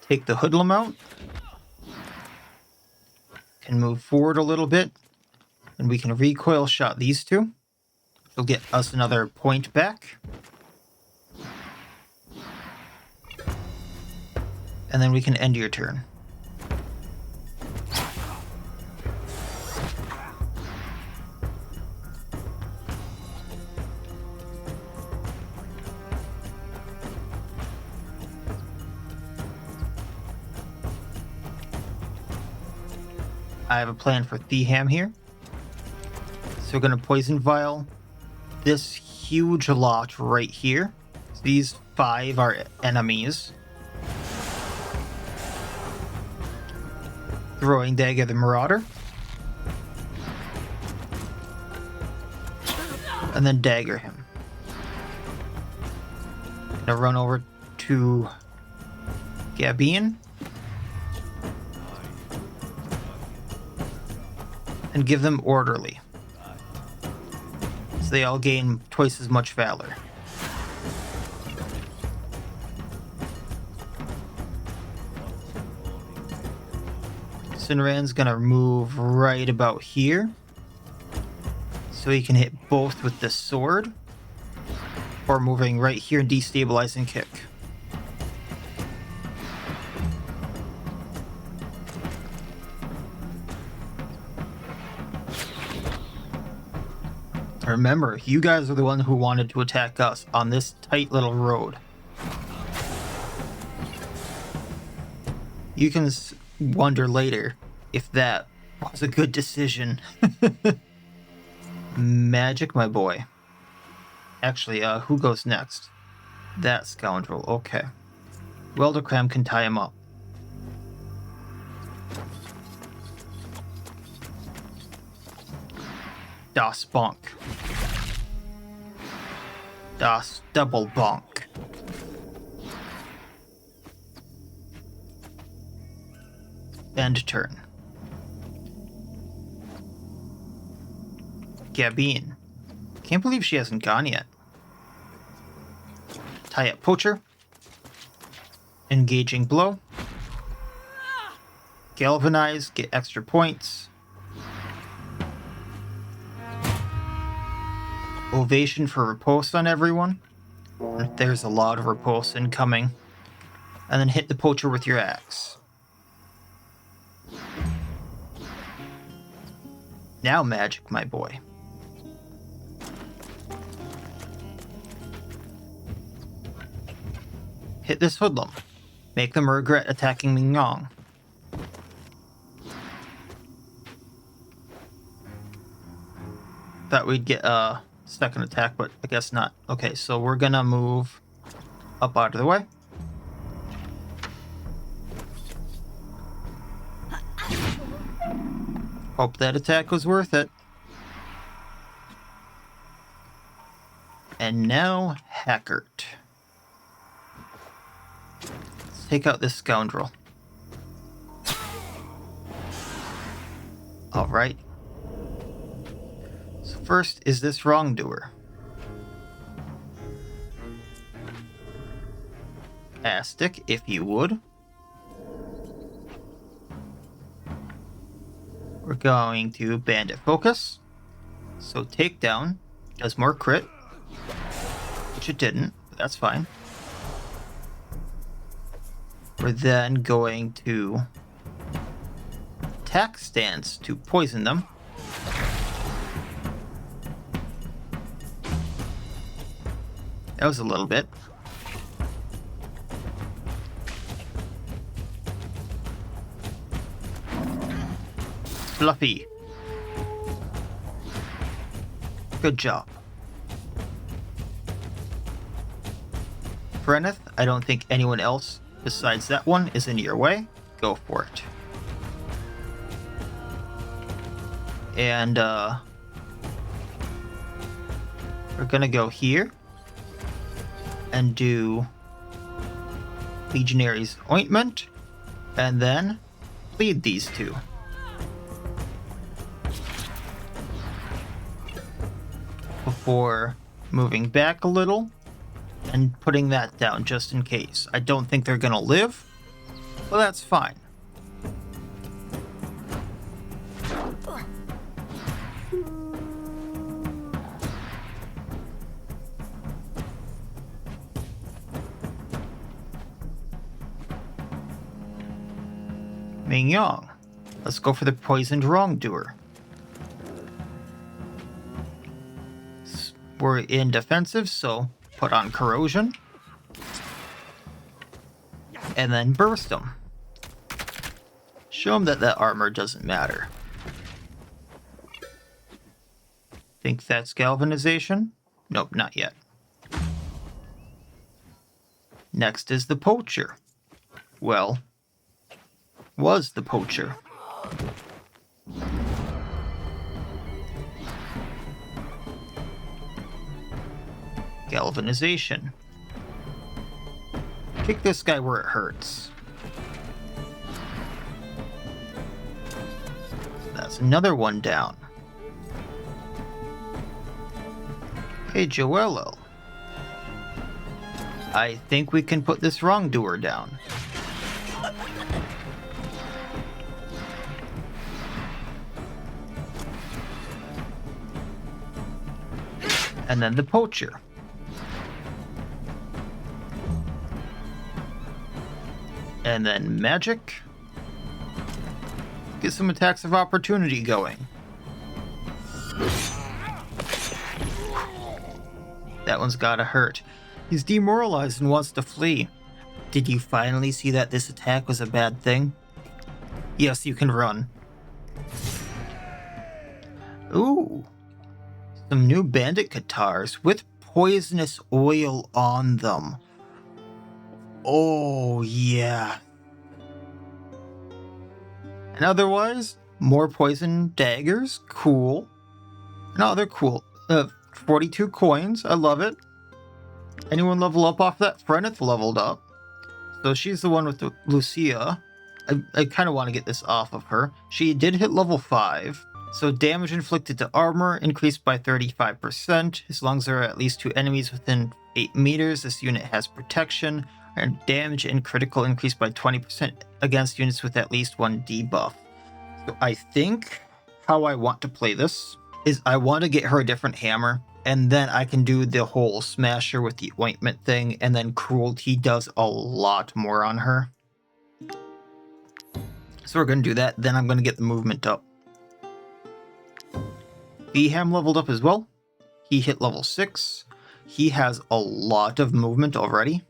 Take the hoodlum out. Can move forward a little bit. And we can recoil shot these two. It'll get us another point back. And then we can end your turn. I have a plan for Theham here. So we're going to Poison Vial this huge lot right here. So these 5 are enemies. Throwing Dagger the Marauder. And then dagger him. Gonna run over to Gabine. And give them Orderly. So they all gain twice as much Valor. Sinran's gonna move right about here. So he can hit both with the sword. Or moving right here and destabilizing kick. Remember, you guys are the one who wanted to attack us on this tight little road. You can wonder later if that was a good decision. Magic, my boy. Actually, who goes next? That scoundrel, okay. Weldercram can tie him up. Das Bonk. Das Double Bonk. End turn. Gabine. Can't believe she hasn't gone yet. Tie up Poacher. Engaging Blow. Galvanize, get extra points. Ovation for Repulse on everyone. There's a lot of Repulse incoming. And then hit the Poacher with your axe. Now magic, my boy. Hit this hoodlum. Make them regret attacking Mignon. Thought we'd get a second attack, but I guess not. Okay, so we're gonna move up out of the way. Hope that attack was worth it. And now, Hackert. Let's take out this scoundrel. Alright. So first is this wrongdoer. Astic, if you would. We're going to Bandit Focus. So Takedown does more crit. Which it didn't, but that's fine. We're then going to Attack Stance to poison them. That was a little bit. Fluffy. Good job. Freneth, I don't think anyone else besides that one is in your way. Go for it. And, we're gonna go here and do Legionary's Ointment, and then bleed these two. Before moving back a little and putting that down just in case. I don't think they're gonna live, but that's fine. Mignon. Let's go for the poisoned wrongdoer. We're in defensive, so put on corrosion. And then burst them. Show them that armor doesn't matter. Think that's galvanization? Nope, not yet. Next is the Poacher. Well, was the Poacher. Galvanization. Kick this guy where it hurts. That's another one down. Hey, Joello. I think we can put this wrongdoer down. And then the Poacher. And then magic. Get some attacks of opportunity going. That one's gotta hurt. He's demoralized and wants to flee. Did you finally see that this attack was a bad thing? Yes, you can run. Ooh. Some new bandit guitars with poisonous oil on them. Oh, yeah. And otherwise, more poison daggers. Cool. No, they're cool. 42 coins. I love it. Anyone level up off that? Freneth leveled up. So she's the one with the Lucia. I kind of want to get this off of her. She did hit level 5. So damage inflicted to armor increased by 35%. As long as there are at least 2 enemies within 8 meters, this unit has protection. And damage and critical increased by 20% against units with at least 1 debuff. So I think how I want to play this is I want to get her a different hammer, and then I can do the whole smasher with the ointment thing, and then cruelty does a lot more on her. So we're going to do that, then I'm going to get the movement up. Beham leveled up as well. He hit level 6. He has a lot of movement already.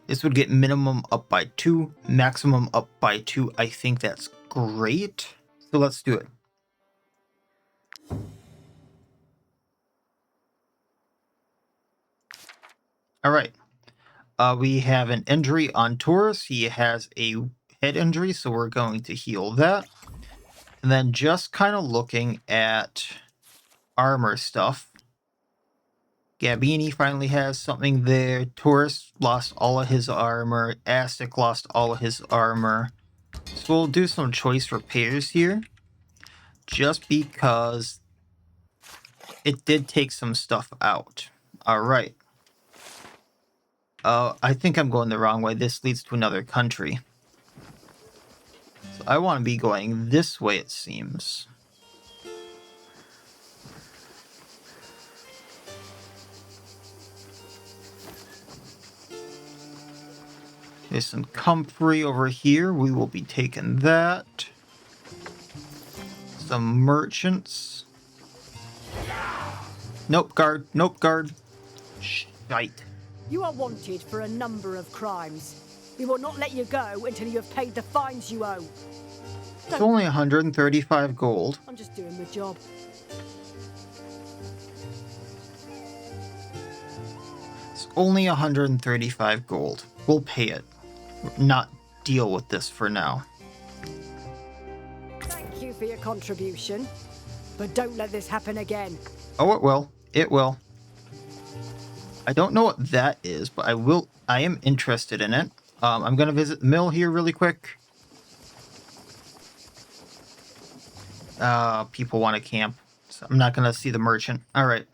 This would get minimum up by 2, maximum up by 2. I think that's great. So let's do it. All right. We have an injury on Taurus. He has a head injury, so we're going to heal that. And then just kind of looking at armor stuff. Gabini finally has something there. Taurus lost all of his armor. Astic lost all of his armor. So we'll do some choice repairs here. Just because it did take some stuff out. Alright. I think I'm going the wrong way. This leads to another country. So I want to be going this way, it seems. There's some comfrey over here. We will be taking that. Some merchants. Nope, guard. Nope, guard. Shite. You are wanted for a number of crimes. We will not let you go until you have paid the fines you owe. It's only 135 gold. I'm just doing my job. It's only 135 gold. We'll pay it. Not deal with this for now. Thank you for your contribution, but don't let this happen again. Oh, it will. It will. I don't know what that is, but I will. I am interested in it. I'm going to visit the mill here really quick. People want to camp, so I'm not going to see the merchant. All right.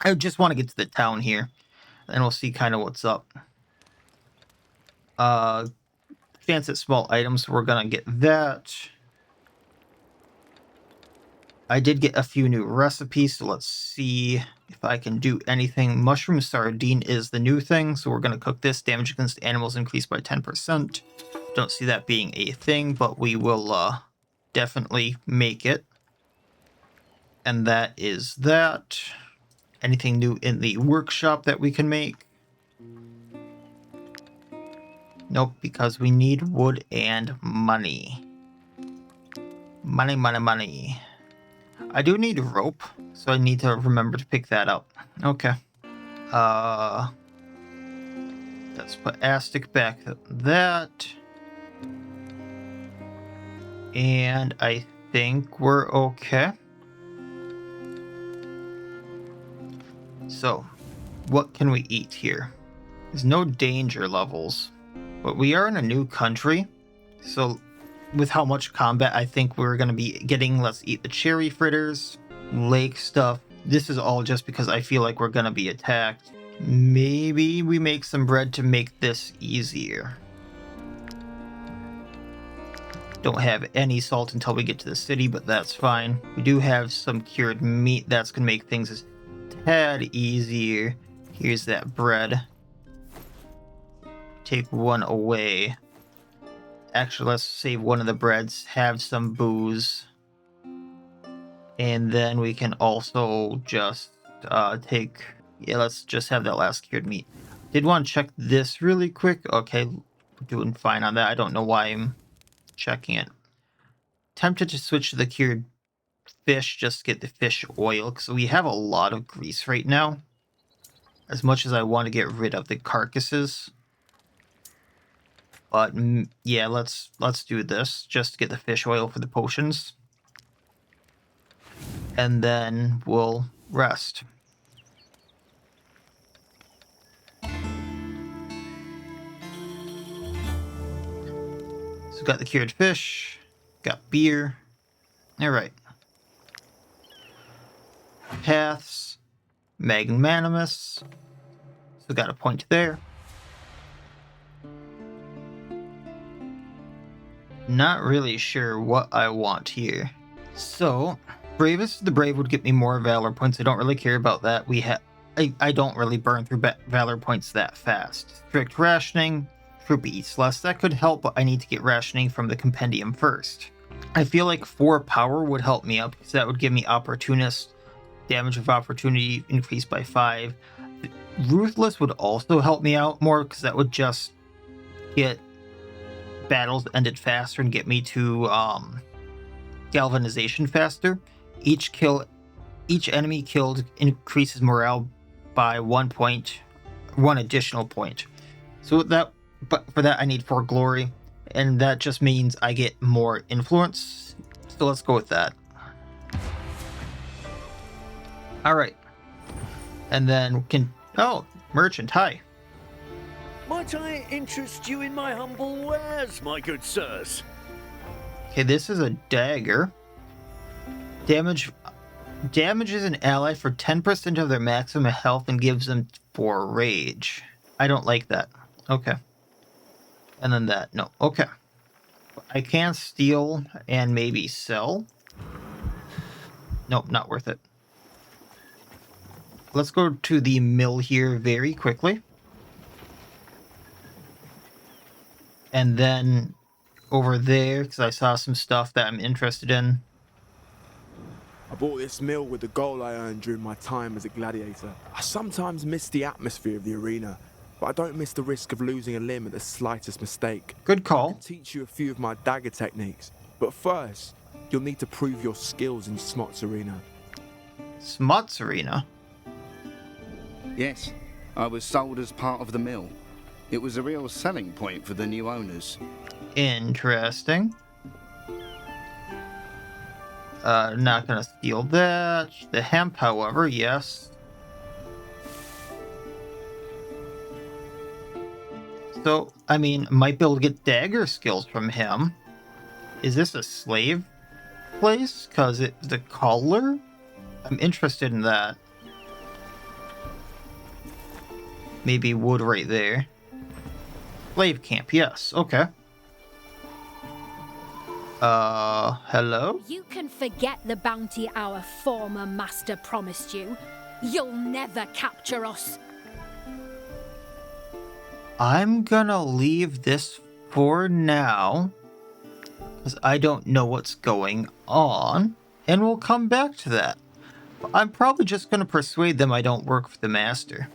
I just want to get to the town here, and we'll see kind of what's up. Chance at small items, we're going to get that. I did get a few new recipes, so let's see if I can do anything. Mushroom sardine is the new thing, so we're going to cook this. Damage against animals increased by 10%. Don't see that being a thing, but we will definitely make it. And that is that. Anything new in the workshop that we can make? Nope, because we need wood and money. Money, money, money. I do need rope, so I need to remember to pick that up. Okay. Let's put Astic back at that. And I think we're okay. So, what can we eat here? There's no danger levels. But we are in a new country, so with how much combat I think we're going to be getting, let's eat the cherry fritters, lake stuff. This is all just because I feel like we're going to be attacked. Maybe we make some bread to make this easier. Don't have any salt until we get to the city, but that's fine. We do have some cured meat. That's going to make things a tad easier. Here's that bread. Take one away. Actually, let's save one of the breads, have some booze. And then we can also just take... Yeah, let's just have that last cured meat. Did want to check this really quick. Okay, we're doing fine on that. I don't know why I'm checking it. Tempted to switch to the cured fish, just to get the fish oil, because we have a lot of grease right now. As much as I want to get rid of the carcasses. But yeah, let's do this just to get the fish oil for the potions. And then we'll rest. So got the cured fish, got beer. All right. Paths, magnanimous. So got a point there. Not really sure what I want here. So, bravest of the brave would get me more valor points. I don't really care about that. I don't really burn through valor points that fast. Strict rationing, troop eats less. That could help, but I need to get rationing from the compendium first. I feel like 4 power would help me out because that would give me opportunist. Damage of opportunity increased by 5. Ruthless would also help me out more because that would just get battles ended faster and get me to galvanization faster. Each enemy killed increases morale by 1 point, 1 additional point. But for that I need 4 glory, and that just means I get more influence. So let's go with that. All right, and then merchant, hi. Might I interest you in my humble wares, my good sirs? Okay, this is a dagger. Damages an ally for 10% of their maximum health and gives them 4 rage. I don't like that. Okay. And then that. No. Okay. I can steal and maybe sell. Nope, not worth it. Let's go to the mill here very quickly. And then over there, because I saw some stuff that I'm interested in. I bought this mill with the gold I earned during my time as a gladiator. I sometimes miss the atmosphere of the arena, but I don't miss the risk of losing a limb at the slightest mistake. Good I call. can teach you a few of my dagger techniques, but first, you'll need to prove your skills in Smots Arena. Smots Arena? Yes, I was sold as part of the mill. It was a real selling point for the new owners. Interesting. Not gonna steal that. The hemp, however, yes. So, I mean, might be able to get dagger skills from him. Is this a slave place? Because it's the collar? I'm interested in that. Maybe wood right there. Slave camp, yes, okay. Hello? You can forget the bounty our former master promised you. You'll never capture us. I'm gonna leave this for now, because I don't know what's going on, and we'll come back to that. But I'm probably just gonna persuade them I don't work for the master.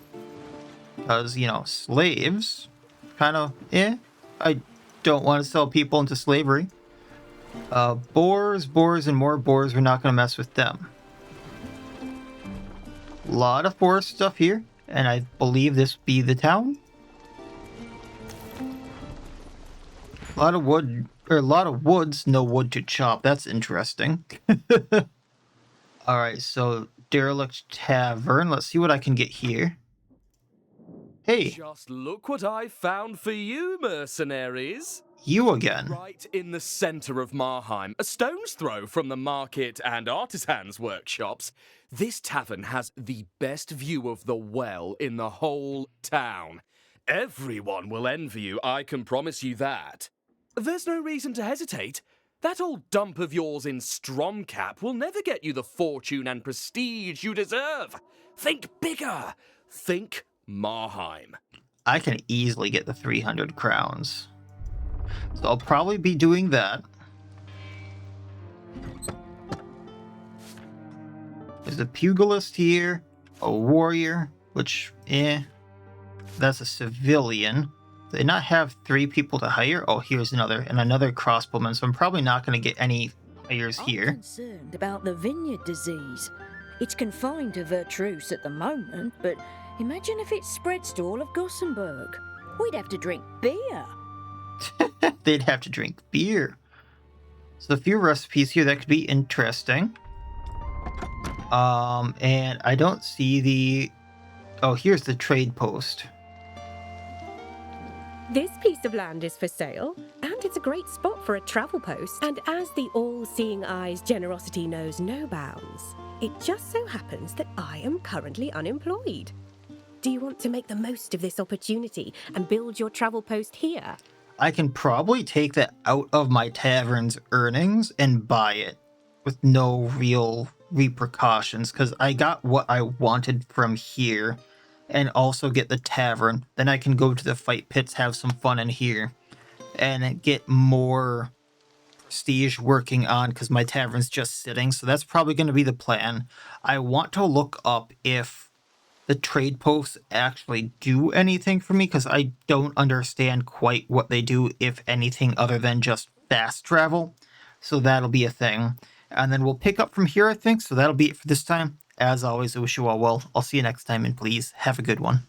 Because, you know, slaves, kind of, I don't want to sell people into slavery. Boars, and more boars, we're not going to mess with them. A lot of forest stuff here, and I believe this be the town. A lot of wood, or a lot of woods, no wood to chop. That's interesting. Alright, so derelict tavern. Let's see what I can get here. Hey. Just look what I found for you, mercenaries. You again. Right in the center of Marheim, a stone's throw from the market and artisans' workshops, this tavern has the best view of the well in the whole town. Everyone will envy you, I can promise you that. There's no reason to hesitate. That old dump of yours in Stromcap will never get you the fortune and prestige you deserve. Think bigger. Think Marheim. I can easily get the 300 crowns. So I'll probably be doing that. There's a pugilist here, a warrior, which, that's a civilian. Do they not have 3 people to hire? Oh, here's another, and another crossbowman, so I'm probably not going to get any hires here. I'm concerned about the vineyard disease. It's confined to Vertruse at the moment, but imagine if it spreads to all of Gothenburg. We'd have to drink beer. They'd have to drink beer. So a few recipes here that could be interesting. And I don't see the... Oh, here's the trade post. This piece of land is for sale and and it's a great spot for a travel post. And as the all-seeing eye's generosity knows no bounds, it just so happens that I am currently unemployed. Do you want to make the most of this opportunity and build your travel post here? I can probably take that out of my tavern's earnings and buy it with no real repercussions, because I got what I wanted from here and also get the tavern. Then I can go to the fight pits, have some fun in here, and get more prestige working on, because my tavern's just sitting. So that's probably going to be the plan. I want to look up if the trade posts actually do anything for me, because I don't understand quite what they do, if anything, other than just fast travel. So that'll be a thing. And then we'll pick up from here, I think. So that'll be it for this time. As always, I wish you all well. I'll see you next time, and please have a good one.